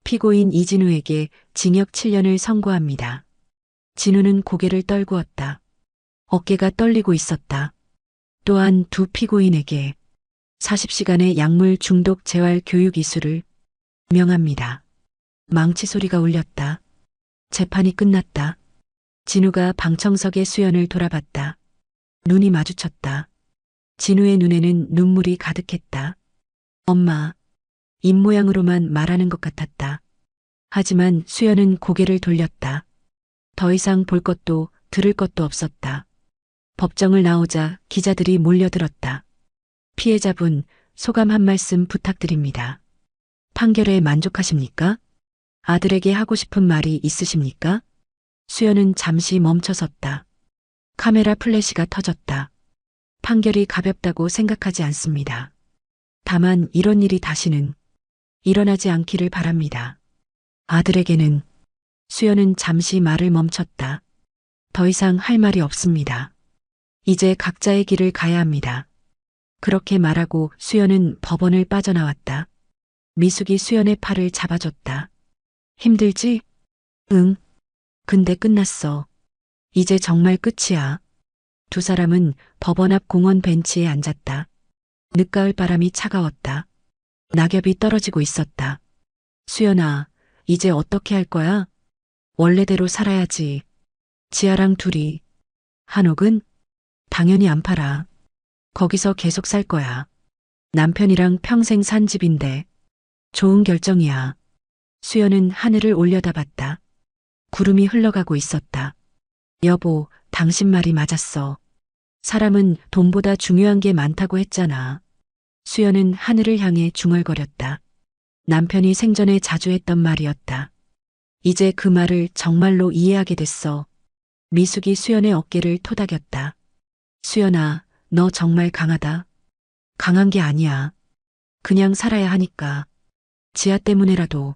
피고인 이진우에게 징역 7년을 선고합니다. 진우는 고개를 떨구었다. 어깨가 떨리고 있었다. 또한 두 피고인에게 40시간의 약물 중독 재활 교육 이수를 명합니다. 망치 소리가 울렸다. 재판이 끝났다. 진우가 방청석의 수연을 돌아봤다. 눈이 마주쳤다. 진우의 눈에는 눈물이 가득했다. 엄마, 입모양으로만 말하는 것 같았다. 하지만 수연은 고개를 돌렸다. 더 이상 볼 것도 들을 것도 없었다. 법정을 나오자 기자들이 몰려들었다. 피해자분, 소감 한 말씀 부탁드립니다. 판결에 만족하십니까? 아들에게 하고 싶은 말이 있으십니까? 수연은 잠시 멈춰섰다. 카메라 플래시가 터졌다. 판결이 가볍다고 생각하지 않습니다. 다만 이런 일이 다시는 일어나지 않기를 바랍니다. 아들에게는 수연은 잠시 말을 멈췄다. 더 이상 할 말이 없습니다. 이제 각자의 길을 가야 합니다. 그렇게 말하고 수연은 법원을 빠져나왔다. 미숙이 수연의 팔을 잡아줬다. 힘들지? 응. 근데 끝났어. 이제 정말 끝이야. 두 사람은 법원 앞 공원 벤치에 앉았다. 늦가을 바람이 차가웠다. 낙엽이 떨어지고 있었다. 수연아, 이제 어떻게 할 거야? 원래대로 살아야지. 지아랑 둘이. 한옥은? 당연히 안 팔아. 거기서 계속 살 거야. 남편이랑 평생 산 집인데. 좋은 결정이야. 수연은 하늘을 올려다봤다. 구름이 흘러가고 있었다. 여보, 당신 말이 맞았어. 사람은 돈보다 중요한 게 많다고 했잖아. 수연은 하늘을 향해 중얼거렸다. 남편이 생전에 자주 했던 말이었다. 이제 그 말을 정말로 이해하게 됐어. 미숙이 수연의 어깨를 토닥였다. 수연아, 너 정말 강하다. 강한 게 아니야. 그냥 살아야 하니까. 지아 때문에라도.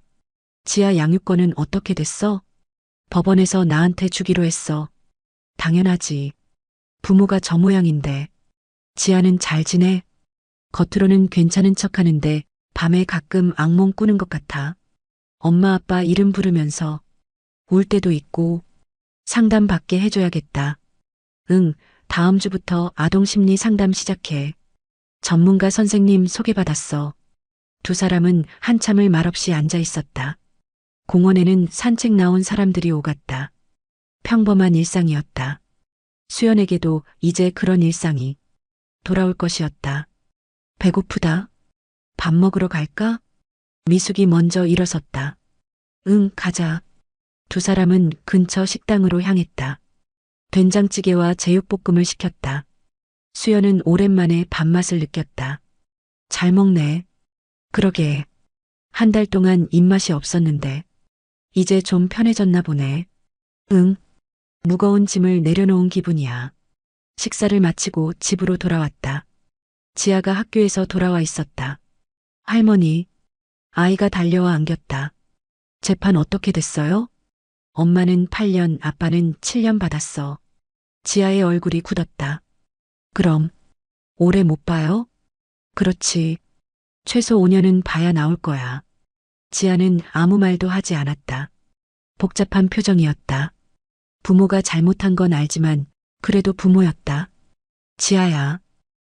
지아 양육권은 어떻게 됐어? 법원에서 나한테 주기로 했어. 당연하지. 부모가 저 모양인데. 지아는 잘 지내? 겉으로는 괜찮은 척 하는데 밤에 가끔 악몽 꾸는 것 같아. 엄마 아빠 이름 부르면서 울 때도 있고. 상담 받게 해줘야겠다. 응, 다음 주부터 아동심리 상담 시작해. 전문가 선생님 소개받았어. 두 사람은 한참을 말없이 앉아 있었다. 공원에는 산책 나온 사람들이 오갔다. 평범한 일상이었다. 수연에게도 이제 그런 일상이 돌아올 것이었다. 배고프다. 밥 먹으러 갈까? 미숙이 먼저 일어섰다. 응, 가자. 두 사람은 근처 식당으로 향했다. 된장찌개와 제육볶음을 시켰다. 수연은 오랜만에 밥맛을 느꼈다. 잘 먹네. 그러게. 한 달 동안 입맛이 없었는데 이제 좀 편해졌나 보네. 응. 무거운 짐을 내려놓은 기분이야. 식사를 마치고 집으로 돌아왔다. 지아가 학교에서 돌아와 있었다. 할머니, 아이가 달려와 안겼다. 재판 어떻게 됐어요? 엄마는 8년, 아빠는 7년 받았어. 지아의 얼굴이 굳었다. 그럼, 오래 못 봐요? 그렇지. 최소 5년은 봐야 나올 거야. 지아는 아무 말도 하지 않았다. 복잡한 표정이었다. 부모가 잘못한 건 알지만 그래도 부모였다. 지아야.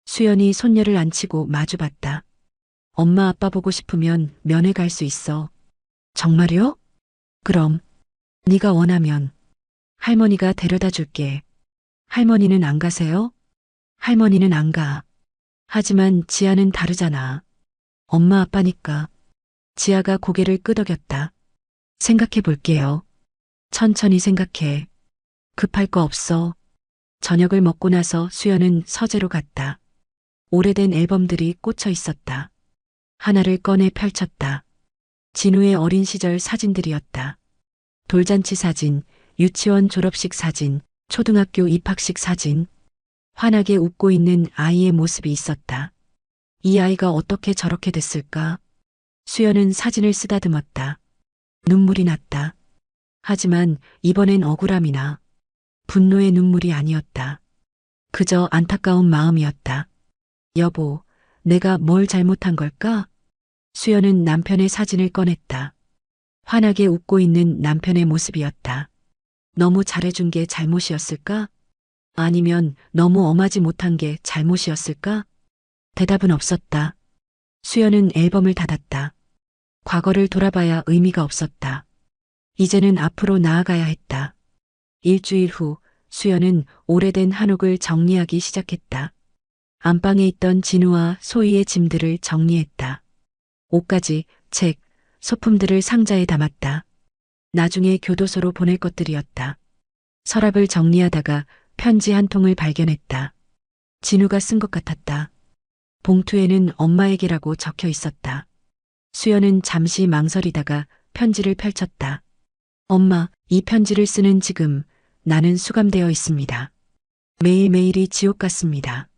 수연이 손녀를 안치고 마주봤다. 엄마 아빠 보고 싶으면 면회 갈 수 있어. 정말요? 그럼 네가 원하면 할머니가 데려다 줄게. 할머니는 안 가세요? 할머니는 안 가. 하지만 지아는 다르잖아. 엄마 아빠니까. 지아가 고개를 끄덕였다. 생각해 볼게요. 천천히 생각해. 급할 거 없어. 저녁을 먹고 나서 수연은 서재로 갔다. 오래된 앨범들이 꽂혀 있었다. 하나를 꺼내 펼쳤다. 진우의 어린 시절 사진들이었다. 돌잔치 사진, 유치원 졸업식 사진, 초등학교 입학식 사진. 환하게 웃고 있는 아이의 모습이 있었다. 이 아이가 어떻게 저렇게 됐을까? 수연은 사진을 쓰다듬었다. 눈물이 났다. 하지만 이번엔 억울함이나 분노의 눈물이 아니었다. 그저 안타까운 마음이었다. 여보, 내가 뭘 잘못한 걸까? 수연은 남편의 사진을 꺼냈다. 환하게 웃고 있는 남편의 모습이었다. 너무 잘해준 게 잘못이었을까? 아니면 너무 엄하지 못한 게 잘못이었을까? 대답은 없었다. 수연은 앨범을 닫았다. 과거를 돌아봐야 의미가 없었다. 이제는 앞으로 나아가야 했다. 일주일 후 수연은 오래된 한옥을 정리하기 시작했다. 안방에 있던 진우와 소희의 짐들을 정리했다. 옷가지, 책, 소품들을 상자에 담았다. 나중에 교도소로 보낼 것들이었다. 서랍을 정리하다가 편지 한 통을 발견했다. 진우가 쓴 것 같았다. 봉투에는 엄마에게라고 적혀 있었다. 수연은 잠시 망설이다가 편지를 펼쳤다. 엄마, 이 편지를 쓰는 지금 나는 수감되어 있습니다. 매일매일이 지옥 같습니다.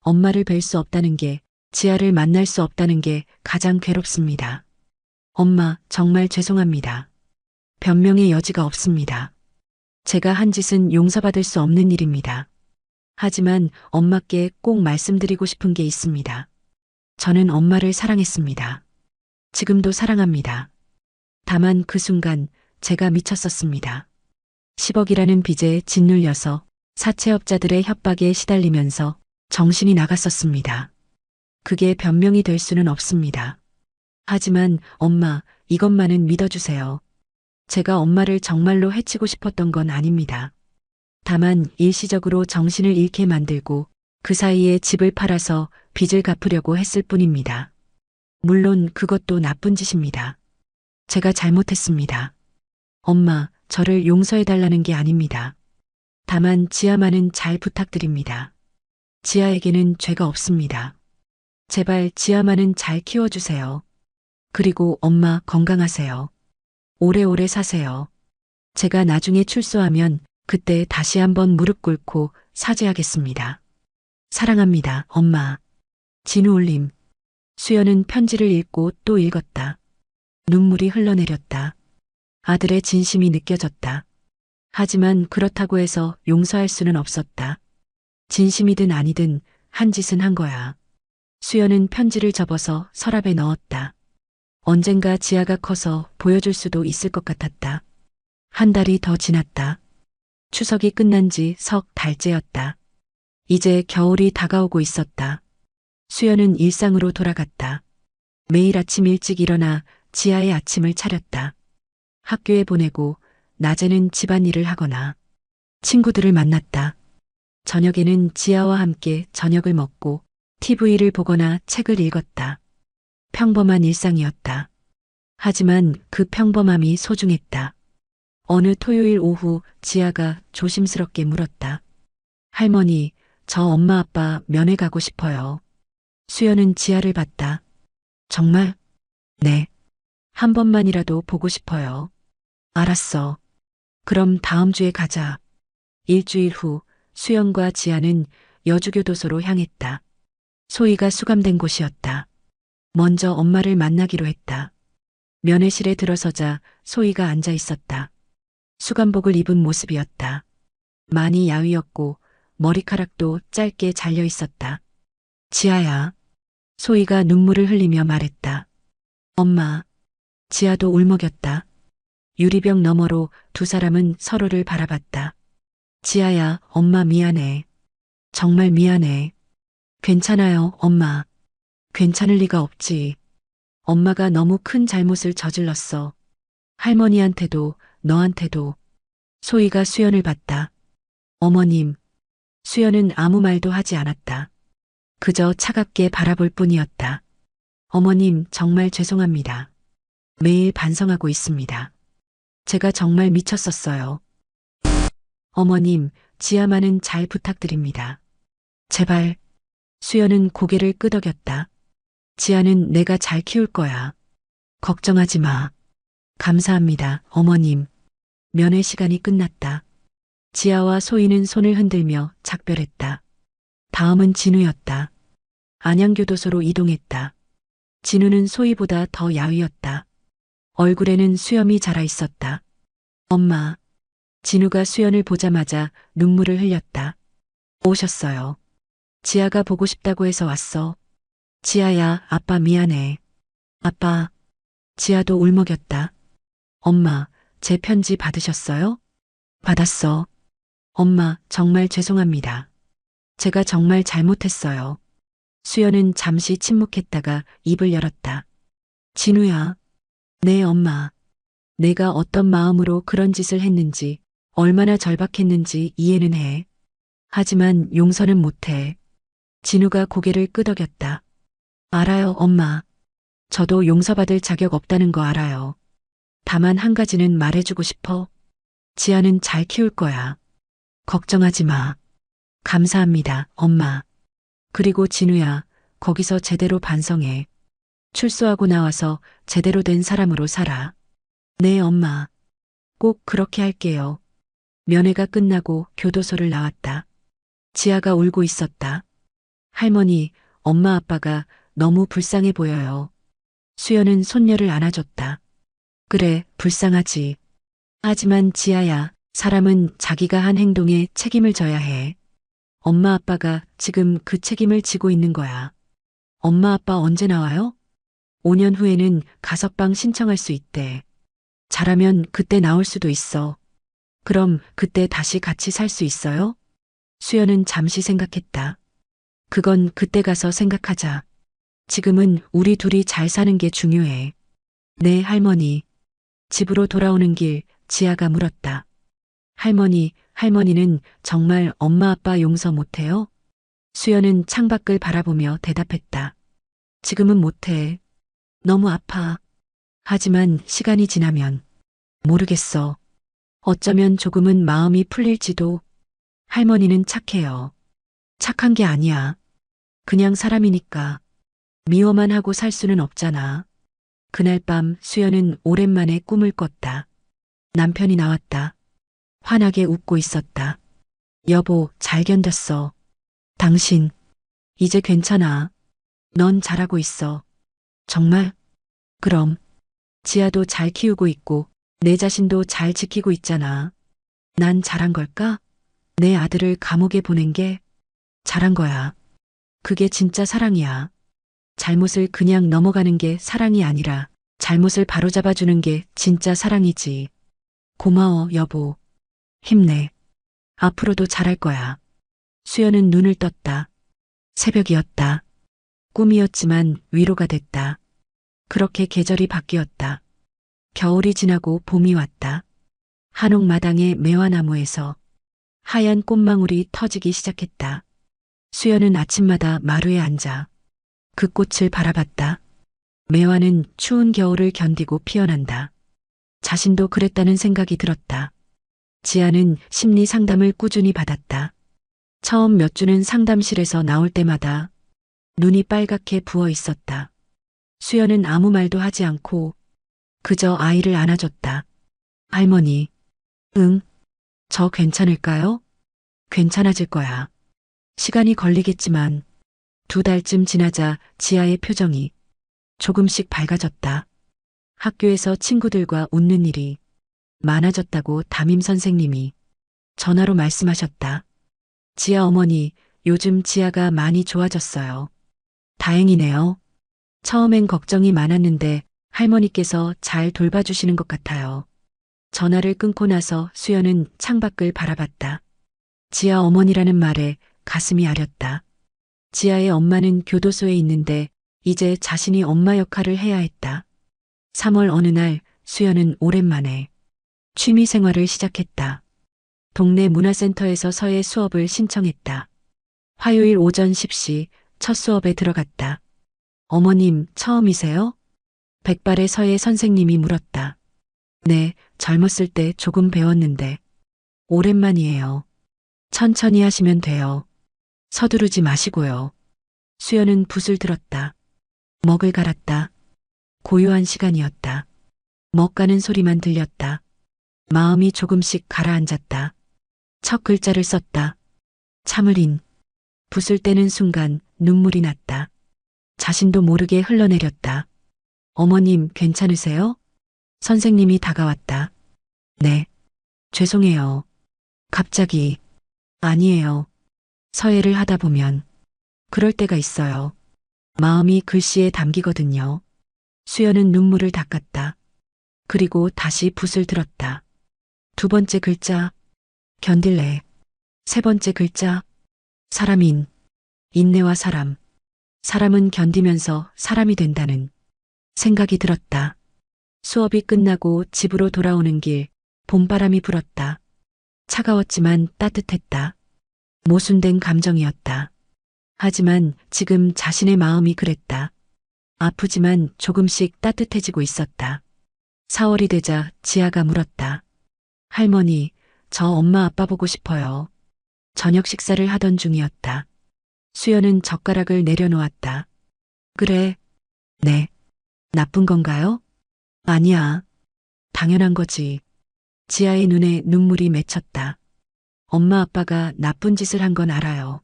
엄마를 뵐 수 없다는 게, 지아를 만날 수 없다는 게 가장 괴롭습니다. 엄마, 정말 죄송합니다. 변명의 여지가 없습니다. 제가 한 짓은 용서받을 수 없는 일입니다. 하지만 엄마께 꼭 말씀드리고 싶은 게 있습니다. 저는 엄마를 사랑했습니다. 지금도 사랑합니다. 다만 그 순간 제가 미쳤었습니다. 10억이라는 빚에 짓눌려서 사채업자들의 협박에 시달리면서 정신이 나갔었습니다. 그게 변명이 될 수는 없습니다. 하지만 엄마, 이것만은 믿어주세요. 제가 엄마를 정말로 해치고 싶었던 건 아닙니다. 다만 일시적으로 정신을 잃게 만들고 그 사이에 집을 팔아서 빚을 갚으려고 했을 뿐입니다. 물론 그것도 나쁜 짓입니다. 제가 잘못했습니다. 엄마, 저를 용서해달라는 게 아닙니다. 다만 지아만은 잘 부탁드립니다. 지아에게는 죄가 없습니다. 제발 지아만은 잘 키워주세요. 그리고 엄마 건강하세요. 오래오래 사세요. 제가 나중에 출소하면 그때 다시 한번 무릎 꿇고 사죄하겠습니다. 사랑합니다, 엄마. 진우 울림. 수연은 편지를 읽고 또 읽었다. 눈물이 흘러내렸다. 아들의 진심이 느껴졌다. 하지만 그렇다고 해서 용서할 수는 없었다. 진심이든 아니든 한 짓은 한 거야. 수연은 편지를 접어서 서랍에 넣었다. 언젠가 지아가 커서 보여줄 수도 있을 것 같았다. 한 달이 더 지났다. 추석이 끝난 지 석 달째였다. 이제 겨울이 다가오고 있었다. 수연은 일상으로 돌아갔다. 매일 아침 일찍 일어나 지아의 아침을 차렸다. 학교에 보내고 낮에는 집안일을 하거나 친구들을 만났다. 저녁에는 지아와 함께 저녁을 먹고 TV를 보거나 책을 읽었다. 평범한 일상이었다. 하지만 그 평범함이 소중했다. 어느 토요일 오후 지아가 조심스럽게 물었다. 할머니, 저 엄마 아빠 면회 가고 싶어요. 수연은 지아를 봤다. 정말? 네. 한 번만이라도 보고 싶어요. 알았어. 그럼 다음 주에 가자. 일주일 후 수연과 지아는 여주교도소로 향했다. 소희가 수감된 곳이었다. 먼저 엄마를 만나기로 했다. 면회실에 들어서자 소희가 앉아 있었다. 수감복을 입은 모습이었다. 많이 야위었고 머리카락도 짧게 잘려 있었다. 지아야. 소희가 눈물을 흘리며 말했다. 엄마. 지아도 울먹였다. 유리병 너머로 두 사람은 서로를 바라봤다. 지아야, 엄마 미안해. 정말 미안해. 괜찮아요, 엄마. 괜찮을 리가 없지. 엄마가 너무 큰 잘못을 저질렀어. 할머니한테도, 너한테도. 소희가 수연을 봤다. 어머님. 수연은 아무 말도 하지 않았다. 그저 차갑게 바라볼 뿐이었다. 어머님, 정말 죄송합니다. 매일 반성하고 있습니다. 제가 정말 미쳤었어요. 어머님, 지아만은 잘 부탁드립니다. 제발. 수연은 고개를 끄덕였다. 지아는 내가 잘 키울 거야. 걱정하지 마. 감사합니다, 어머님. 면회 시간이 끝났다. 지아와 소희는 손을 흔들며 작별했다. 다음은 진우였다. 안양교도소로 이동했다. 진우는 소희보다 더 야위었다. 얼굴에는 수염이 자라 있었다. 엄마. 진우가 수연을 보자마자 눈물을 흘렸다. 오셨어요. 지아가 보고 싶다고 해서 왔어. 지아야, 아빠 미안해. 아빠. 지아도 울먹였다. 엄마, 제 편지 받으셨어요? 받았어. 엄마, 정말 죄송합니다. 제가 정말 잘못했어요. 수연은 잠시 침묵했다가 입을 열었다. 진우야. 네, 엄마. 내가 어떤 마음으로 그런 짓을 했는지, 얼마나 절박했는지 이해는 해. 하지만 용서는 못해. 진우가 고개를 끄덕였다. 알아요, 엄마. 저도 용서받을 자격 없다는 거 알아요. 다만 한 가지는 말해주고 싶어. 지아는 잘 키울 거야. 걱정하지 마. 감사합니다, 엄마. 그리고 진우야, 거기서 제대로 반성해. 출소하고 나와서 제대로 된 사람으로 살아. 네, 엄마. 꼭 그렇게 할게요. 면회가 끝나고 교도소를 나왔다. 지아가 울고 있었다. 할머니, 엄마 아빠가 너무 불쌍해 보여요. 수연은 손녀를 안아줬다. 그래, 불쌍하지. 하지만 지아야, 사람은 자기가 한 행동에 책임을 져야 해. 엄마 아빠가 지금 그 책임을 지고 있는 거야. 엄마 아빠 언제 나와요? 5년 후에는 가석방 신청할 수 있대. 잘하면 그때 나올 수도 있어. 그럼 그때 다시 같이 살 수 있어요? 수연은 잠시 생각했다. 그건 그때 가서 생각하자. 지금은 우리 둘이 잘 사는 게 중요해. 네, 할머니. 집으로 돌아오는 길 지아가 물었다. 할머니는 정말 엄마 아빠 용서 못해요? 수연은 창밖을 바라보며 대답했다. 지금은 못해. 너무 아파. 하지만 시간이 지나면 모르겠어. 어쩌면 조금은 마음이 풀릴지도. 할머니는 착해요. 착한 게 아니야. 그냥 사람이니까. 미워만 하고 살 수는 없잖아. 그날 밤 수연은 오랜만에 꿈을 꿨다. 남편이 나왔다. 환하게 웃고 있었다. 여보, 잘 견뎠어. 당신, 이제 괜찮아. 넌 잘하고 있어. 정말? 그럼. 지아도 잘 키우고 있고, 내 자신도 잘 지키고 있잖아. 난 잘한 걸까? 내 아들을 감옥에 보낸 게 잘한 거야. 그게 진짜 사랑이야. 잘못을 그냥 넘어가는 게 사랑이 아니라 잘못을 바로잡아주는 게 진짜 사랑이지. 고마워, 여보. 힘내. 앞으로도 잘할 거야. 수연은 눈을 떴다. 새벽이었다. 꿈이었지만 위로가 됐다. 그렇게 계절이 바뀌었다. 겨울이 지나고 봄이 왔다. 한옥마당의 매화나무에서 하얀 꽃망울이 터지기 시작했다. 수연은 아침마다 마루에 앉아 그 꽃을 바라봤다. 매화는 추운 겨울을 견디고 피어난다. 자신도 그랬다는 생각이 들었다. 지아는 심리 상담을 꾸준히 받았다. 처음 몇 주는 상담실에서 나올 때마다 눈이 빨갛게 부어 있었다. 수연은 아무 말도 하지 않고 그저 아이를 안아줬다. 할머니, 응, 저 괜찮을까요? 괜찮아질 거야. 시간이 걸리겠지만 2달쯤 지나자 지아의 표정이 조금씩 밝아졌다. 학교에서 친구들과 웃는 일이 많아졌다고 담임 선생님이 전화로 말씀하셨다. 지아 어머니, 요즘 지아가 많이 좋아졌어요. 다행이네요. 처음엔 걱정이 많았는데 할머니께서 잘 돌봐주시는 것 같아요. 전화를 끊고 나서 수연은 창밖을 바라봤다. 지아 어머니라는 말에 가슴이 아렸다. 지아의 엄마는 교도소에 있는데 이제 자신이 엄마 역할을 해야 했다. 3월 어느 날 수연은 오랜만에 취미 생활을 시작했다. 동네 문화센터에서 서예 수업을 신청했다. 화요일 오전 10시 첫 수업에 들어갔다. 어머님, 처음이세요? 백발의 서예 선생님이 물었다. 네, 젊었을 때 조금 배웠는데 오랜만이에요. 천천히 하시면 돼요. 서두르지 마시고요. 수연은 붓을 들었다. 먹을 갈았다. 고요한 시간이었다. 먹가는 소리만 들렸다. 마음이 조금씩 가라앉았다. 첫 글자를 썼다. 참을인. 붓을 떼는 순간 눈물이 났다. 자신도 모르게 흘러내렸다. 어머님, 괜찮으세요? 선생님이 다가왔다. 네. 죄송해요. 갑자기. 아니에요. 서예를 하다 보면 그럴 때가 있어요. 마음이 글씨에 담기거든요. 수연은 눈물을 닦았다. 그리고 다시 붓을 들었다. 2번째 글자, 견딜래. 3번째 글자, 사람인. 인내와 사람. 사람은 견디면서 사람이 된다는 생각이 들었다. 수업이 끝나고 집으로 돌아오는 길, 봄바람이 불었다. 차가웠지만 따뜻했다. 모순된 감정이었다. 하지만 지금 자신의 마음이 그랬다. 아프지만 조금씩 따뜻해지고 있었다. 4월이 되자 지아가 물었다. 할머니, 저 엄마 아빠 보고 싶어요. 저녁 식사를 하던 중이었다. 수연은 젓가락을 내려놓았다. 그래. 네. 나쁜 건가요? 아니야. 당연한 거지. 지아의 눈에 눈물이 맺혔다. 엄마 아빠가 나쁜 짓을 한 건 알아요.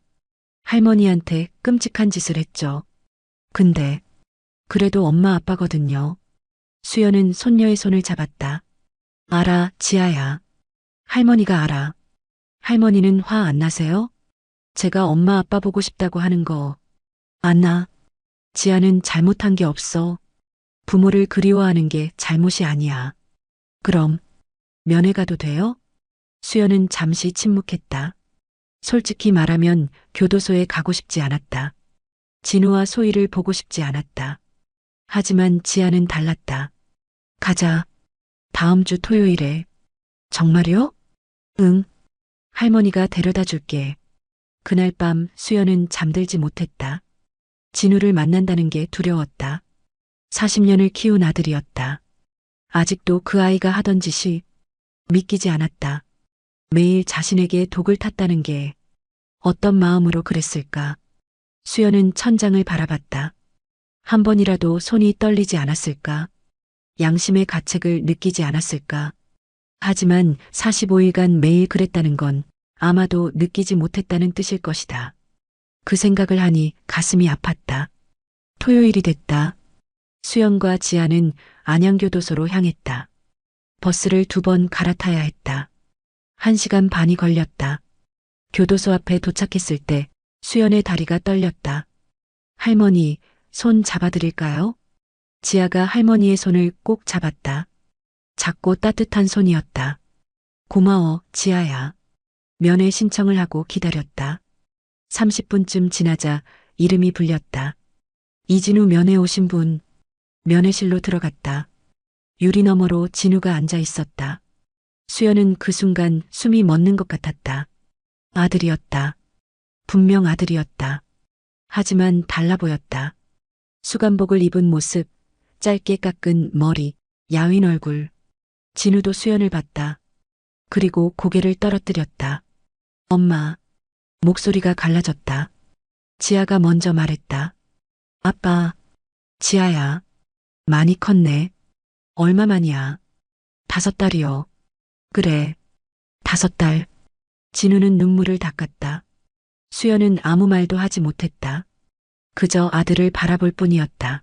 할머니한테 끔찍한 짓을 했죠. 근데 그래도 엄마 아빠거든요. 수연은 손녀의 손을 잡았다. 알아, 지아야. 할머니가 알아. 할머니는 화 안 나세요? 제가 엄마 아빠 보고 싶다고 하는 거 안 나. 지아는 잘못한 게 없어. 부모를 그리워하는 게 잘못이 아니야. 그럼 면회 가도 돼요? 수연은 잠시 침묵했다. 솔직히 말하면 교도소에 가고 싶지 않았다. 진우와 소희를 보고 싶지 않았다. 하지만 지아는 달랐다. 가자. 다음 주 토요일에. 정말요? 응. 할머니가 데려다 줄게. 그날 밤 수연은 잠들지 못했다. 진우를 만난다는 게 두려웠다. 40년을 키운 아들이었다. 아직도 그 아이가 하던 짓이 믿기지 않았다. 매일 자신에게 독을 탔다는 게 어떤 마음으로 그랬을까? 수연은 천장을 바라봤다. 한 번이라도 손이 떨리지 않았을까? 양심의 가책을 느끼지 않았을까? 하지만 45일간 매일 그랬다는 건 아마도 느끼지 못했다는 뜻일 것이다. 그 생각을 하니 가슴이 아팠다. 토요일이 됐다. 수연과 지아는 안양교도소로 향했다. 버스를 2번 갈아타야 했다. 1시간 반이 걸렸다. 교도소 앞에 도착했을 때 수연의 다리가 떨렸다. 할머니, 손 잡아드릴까요? 지아가 할머니의 손을 꼭 잡았다. 작고 따뜻한 손이었다. 고마워, 지아야. 면회 신청을 하고 기다렸다. 30분쯤 지나자 이름이 불렸다. 이진우 면회 오신 분. 면회실로 들어갔다. 유리 너머로 진우가 앉아 있었다. 수연은 그 순간 숨이 멎는 것 같았다. 아들이었다. 분명 아들이었다. 하지만 달라 보였다. 수감복을 입은 모습, 짧게 깎은 머리, 야윈 얼굴. 진우도 수연을 봤다. 그리고 고개를 떨어뜨렸다. 엄마. 목소리가 갈라졌다. 지아가 먼저 말했다. 아빠. 지아야. 많이 컸네. 얼마만이야? 5달이요. 그래, 5달. 진우는 눈물을 닦았다. 수연은 아무 말도 하지 못했다. 그저 아들을 바라볼 뿐이었다.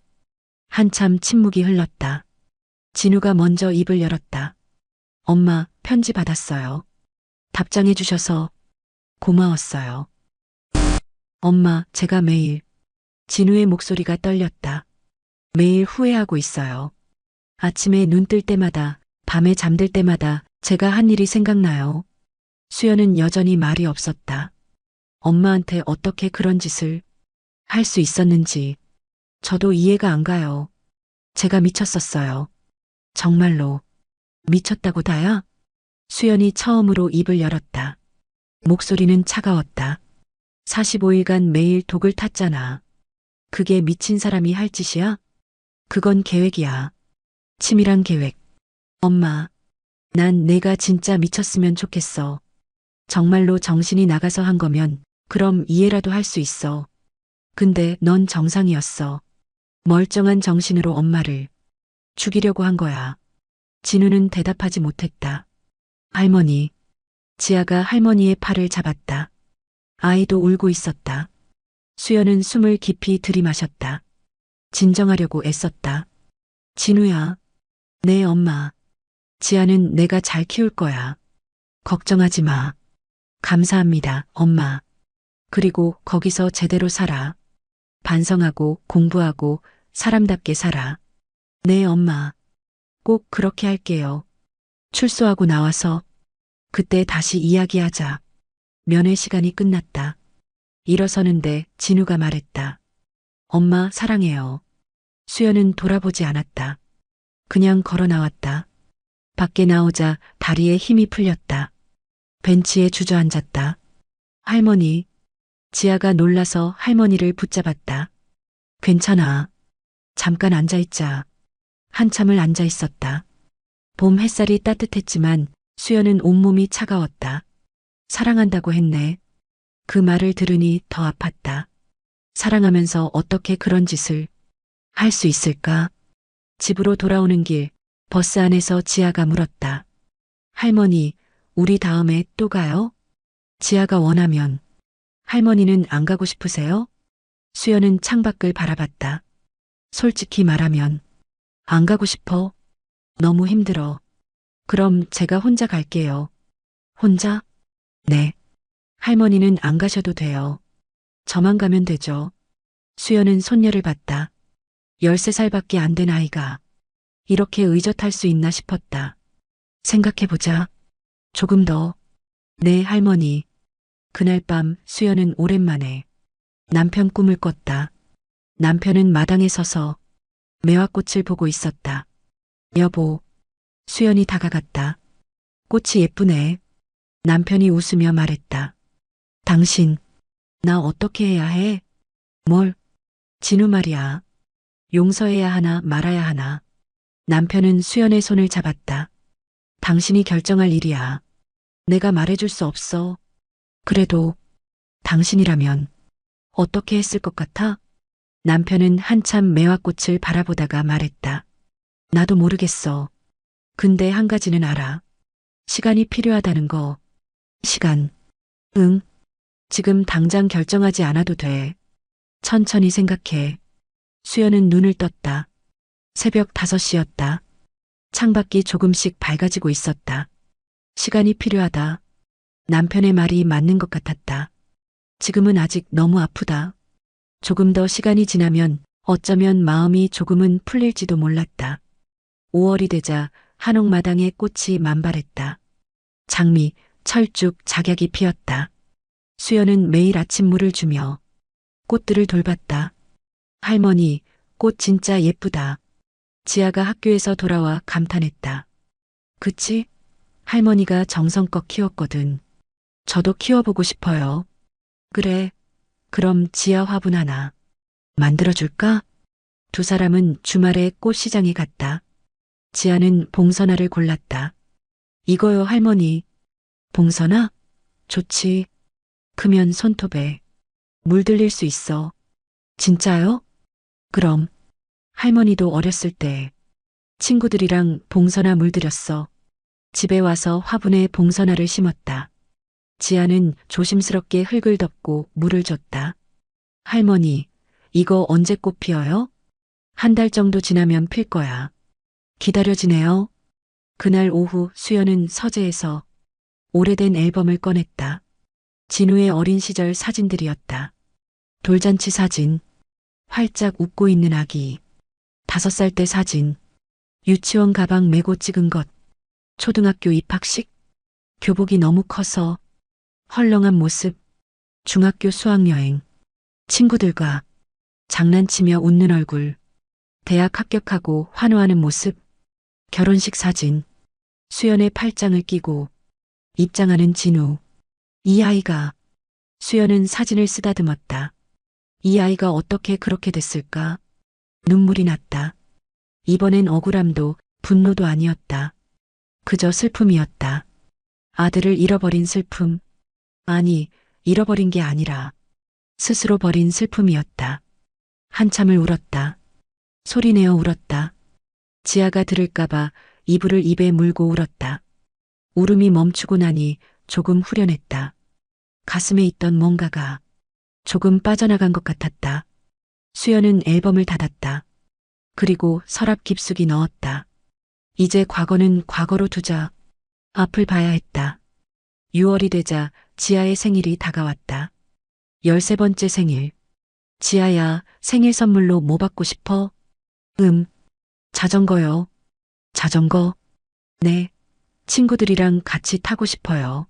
한참 침묵이 흘렀다. 진우가 먼저 입을 열었다. 엄마, 편지 받았어요. 답장해 주셔서 고마웠어요. 엄마, 제가 매일, 진우의 목소리가 떨렸다. 매일 후회하고 있어요. 아침에 눈 뜰 때마다, 밤에 잠들 때마다 제가 한 일이 생각나요. 수연은 여전히 말이 없었다. 엄마한테 어떻게 그런 짓을 할 수 있었는지 저도 이해가 안 가요. 제가 미쳤었어요. 정말로 미쳤다고 다야? 수연이 처음으로 입을 열었다. 목소리는 차가웠다. 45일간 매일 독을 탔잖아. 그게 미친 사람이 할 짓이야? 그건 계획이야. 치밀한 계획. 엄마, 난 내가 진짜 미쳤으면 좋겠어. 정말로 정신이 나가서 한 거면 그럼 이해라도 할 수 있어. 근데 넌 정상이었어. 멀쩡한 정신으로 엄마를 죽이려고 한 거야. 진우는 대답하지 못했다. 할머니. 지아가 할머니의 팔을 잡았다. 아이도 울고 있었다. 수연은 숨을 깊이 들이마셨다. 진정하려고 애썼다. 진우야. 네, 엄마. 지아는 내가 잘 키울 거야. 걱정하지 마. 감사합니다, 엄마. 그리고 거기서 제대로 살아. 반성하고 공부하고 사람답게 살아. 네, 엄마. 꼭 그렇게 할게요. 출소하고 나와서 그때 다시 이야기하자. 면회 시간이 끝났다. 일어서는데 진우가 말했다. 엄마 사랑해요. 수연은 돌아보지 않았다. 그냥 걸어 나왔다. 밖에 나오자 다리에 힘이 풀렸다. 벤치에 주저앉았다. 할머니. 지아가 놀라서 할머니를 붙잡았다. 괜찮아. 잠깐 앉아있자. 한참을 앉아 있었다. 봄 햇살이 따뜻했지만 수연은 온몸이 차가웠다. 사랑한다고 했네. 그 말을 들으니 더 아팠다. 사랑하면서 어떻게 그런 짓을 할 수 있을까? 집으로 돌아오는 길, 버스 안에서 지아가 물었다. 할머니, 우리 다음에 또 가요? 지아가 원하면. 할머니는 안 가고 싶으세요? 수연은 창밖을 바라봤다. 솔직히 말하면 안 가고 싶어. 너무 힘들어. 그럼 제가 혼자 갈게요. 혼자? 네. 할머니는 안 가셔도 돼요. 저만 가면 되죠. 수연은 손녀를 봤다. 13살밖에 안 된 아이가 이렇게 의젓할 수 있나 싶었다. 생각해보자. 조금 더. 네, 할머니. 그날 밤 수연은 오랜만에 남편 꿈을 꿨다. 남편은 마당에 서서 매화꽃을 보고 있었다. 여보. 수연이 다가갔다. 꽃이 예쁘네. 남편이 웃으며 말했다. 당신, 나 어떻게 해야 해? 뭘? 진우 말이야. 용서해야 하나 말아야 하나. 남편은 수연의 손을 잡았다. 당신이 결정할 일이야. 내가 말해줄 수 없어. 그래도 당신이라면 어떻게 했을 것 같아? 남편은 한참 매화꽃을 바라보다가 말했다. 나도 모르겠어. 근데 한 가지는 알아. 시간이 필요하다는 거. 시간. 응. 지금 당장 결정하지 않아도 돼. 천천히 생각해. 수연은 눈을 떴다. 새벽 5시였다. 창밖이 조금씩 밝아지고 있었다. 시간이 필요하다. 남편의 말이 맞는 것 같았다. 지금은 아직 너무 아프다. 조금 더 시간이 지나면 어쩌면 마음이 조금은 풀릴지도 몰랐다. 5월이 되자 한옥마당에 꽃이 만발했다. 장미, 철쭉, 작약이 피었다. 수연은 매일 아침 물을 주며 꽃들을 돌봤다. 할머니, 꽃 진짜 예쁘다. 지아가 학교에서 돌아와 감탄했다. 그치? 할머니가 정성껏 키웠거든. 저도 키워보고 싶어요. 그래. 그럼 지아 화분 하나 만들어줄까? 두 사람은 주말에 꽃시장에 갔다. 지아는 봉선화를 골랐다. 이거요, 할머니. 봉선화? 좋지. 크면 손톱에 물들릴 수 있어. 진짜요? 그럼 할머니도 어렸을 때 친구들이랑 봉선화 물들였어. 집에 와서 화분에 봉선화를 심었다. 지아는 조심스럽게 흙을 덮고 물을 줬다. 할머니, 이거 언제 꽃 피어요? 한 달 정도 지나면 필 거야. 기다려지네요. 그날 오후 수연은 서재에서 오래된 앨범을 꺼냈다. 진우의 어린 시절 사진들이었다. 돌잔치 사진, 활짝 웃고 있는 아기, 5살 때 사진, 유치원 가방 메고 찍은 것, 초등학교 입학식, 교복이 너무 커서 헐렁한 모습, 중학교 수학여행, 친구들과 장난치며 웃는 얼굴, 대학 합격하고 환호하는 모습, 결혼식 사진, 수연의 팔짱을 끼고 입장하는 진우. 이 아이가, 수연은 사진을 쓰다듬었다. 이 아이가 어떻게 그렇게 됐을까? 눈물이 났다. 이번엔 억울함도 분노도 아니었다. 그저 슬픔이었다. 아들을 잃어버린 슬픔. 아니, 잃어버린 게 아니라 스스로 버린 슬픔이었다. 한참을 울었다. 소리내어 울었다. 지아가 들을까봐 이불을 입에 물고 울었다. 울음이 멈추고 나니 조금 후련했다. 가슴에 있던 뭔가가 조금 빠져나간 것 같았다. 수연은 앨범을 닫았다. 그리고 서랍 깊숙이 넣었다. 이제 과거는 과거로 두자. 앞을 봐야 했다. 6월이 되자 지아의 생일이 다가왔다. 13번째 생일. 지아야, 생일 선물로 뭐 받고 싶어? 자전거요. 자전거? 네. 친구들이랑 같이 타고 싶어요.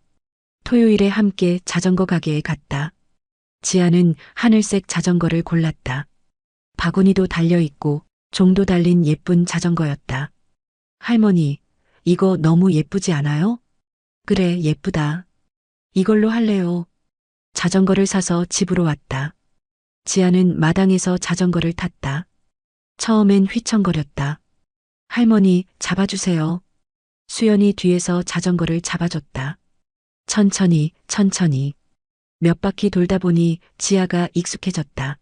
토요일에 함께 자전거 가게에 갔다. 지아는 하늘색 자전거를 골랐다. 바구니도 달려있고 종도 달린 예쁜 자전거였다. 할머니, 이거 너무 예쁘지 않아요? 그래, 예쁘다. 이걸로 할래요. 자전거를 사서 집으로 왔다. 지아는 마당에서 자전거를 탔다. 처음엔 휘청거렸다. 할머니, 잡아주세요. 수연이 뒤에서 자전거를 잡아줬다. 천천히, 천천히. 몇 바퀴 돌다 보니 지아가 익숙해졌다.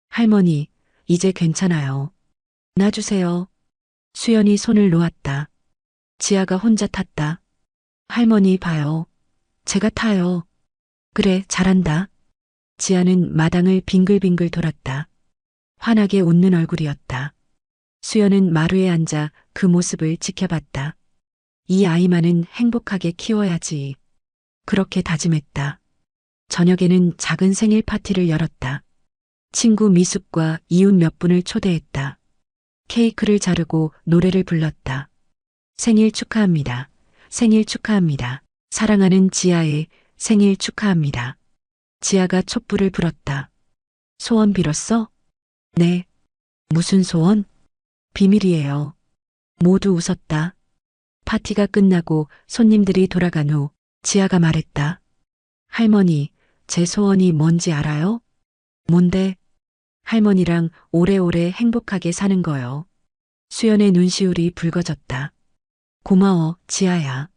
할머니, 이제 괜찮아요. 놔주세요. 수연이 손을 놓았다. 지아가 혼자 탔다. 할머니 봐요. 제가 타요. 그래, 잘한다. 지아는 마당을 빙글빙글 돌았다. 환하게 웃는 얼굴이었다. 수연은 마루에 앉아 그 모습을 지켜봤다. 이 아이만은 행복하게 키워야지. 그렇게 다짐했다. 저녁에는 작은 생일 파티를 열었다. 친구 미숙과 이웃 몇 분을 초대했다. 케이크를 자르고 노래를 불렀다. 생일 축하합니다. 생일 축하합니다. 사랑하는 지아의 생일 축하합니다. 지아가 촛불을 불었다. 소원 빌었어? 네. 무슨 소원? 비밀이에요. 모두 웃었다. 파티가 끝나고 손님들이 돌아간 후 지아가 말했다. 할머니, 제 소원이 뭔지 알아요? 뭔데? 할머니랑 오래오래 행복하게 사는 거요. 수연의 눈시울이 붉어졌다. 고마워, 지아야.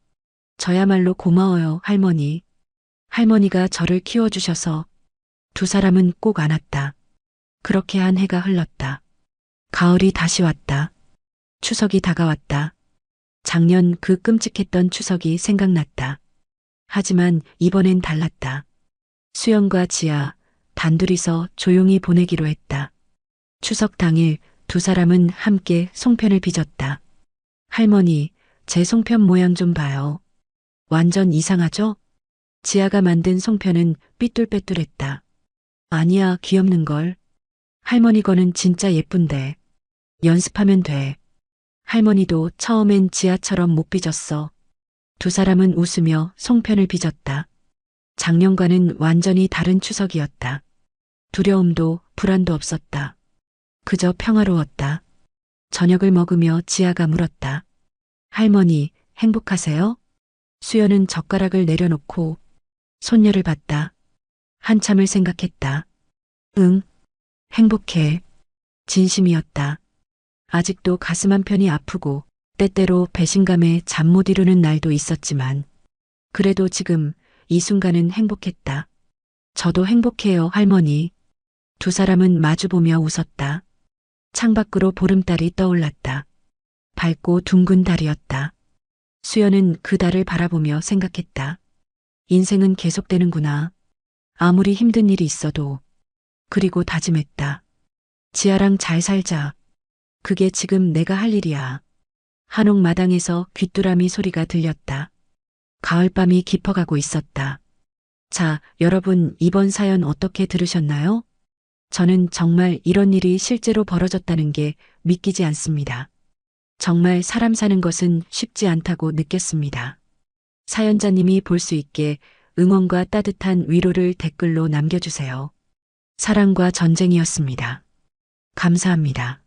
저야말로 고마워요, 할머니. 할머니가 저를 키워주셔서 두 사람은 꼭 안았다. 그렇게 한 해가 흘렀다. 가을이 다시 왔다. 추석이 다가왔다. 작년 그 끔찍했던 추석이 생각났다. 하지만 이번엔 달랐다. 수연과 지아 단둘이서 조용히 보내기로 했다. 추석 당일 두 사람은 함께 송편을 빚었다. 할머니, 제 송편 모양 좀 봐요. 완전 이상하죠? 지아가 만든 송편은 삐뚤빼뚤했다. 아니야, 귀엽는걸. 할머니 거는 진짜 예쁜데. 연습하면 돼. 할머니도 처음엔 지아처럼 못 빚었어. 두 사람은 웃으며 송편을 빚었다. 작년과는 완전히 다른 추석이었다. 두려움도 불안도 없었다. 그저 평화로웠다. 저녁을 먹으며 지아가 물었다. 할머니, 행복하세요? 수연은 젓가락을 내려놓고 손녀를 봤다. 한참을 생각했다. 응, 행복해. 진심이었다. 아직도 가슴 한편이 아프고 때때로 배신감에 잠 못 이루는 날도 있었지만 그래도 지금 이 순간은 행복했다. 저도 행복해요, 할머니. 두 사람은 마주보며 웃었다. 창밖으로 보름달이 떠올랐다. 밝고 둥근 달이었다. 수연은 그 달을 바라보며 생각했다. 인생은 계속되는구나. 아무리 힘든 일이 있어도. 그리고 다짐했다. 지아랑 잘 살자. 그게 지금 내가 할 일이야. 한옥 마당에서 귀뚜라미 소리가 들렸다. 가을밤이 깊어가고 있었다. 자, 여러분, 이번 사연 어떻게 들으셨나요? 저는 정말 이런 일이 실제로 벌어졌다는 게 믿기지 않습니다. 정말 사람 사는 것은 쉽지 않다고 느꼈습니다. 사연자님이 볼 수 있게 응원과 따뜻한 위로를 댓글로 남겨주세요. 사랑과 전쟁이었습니다. 감사합니다.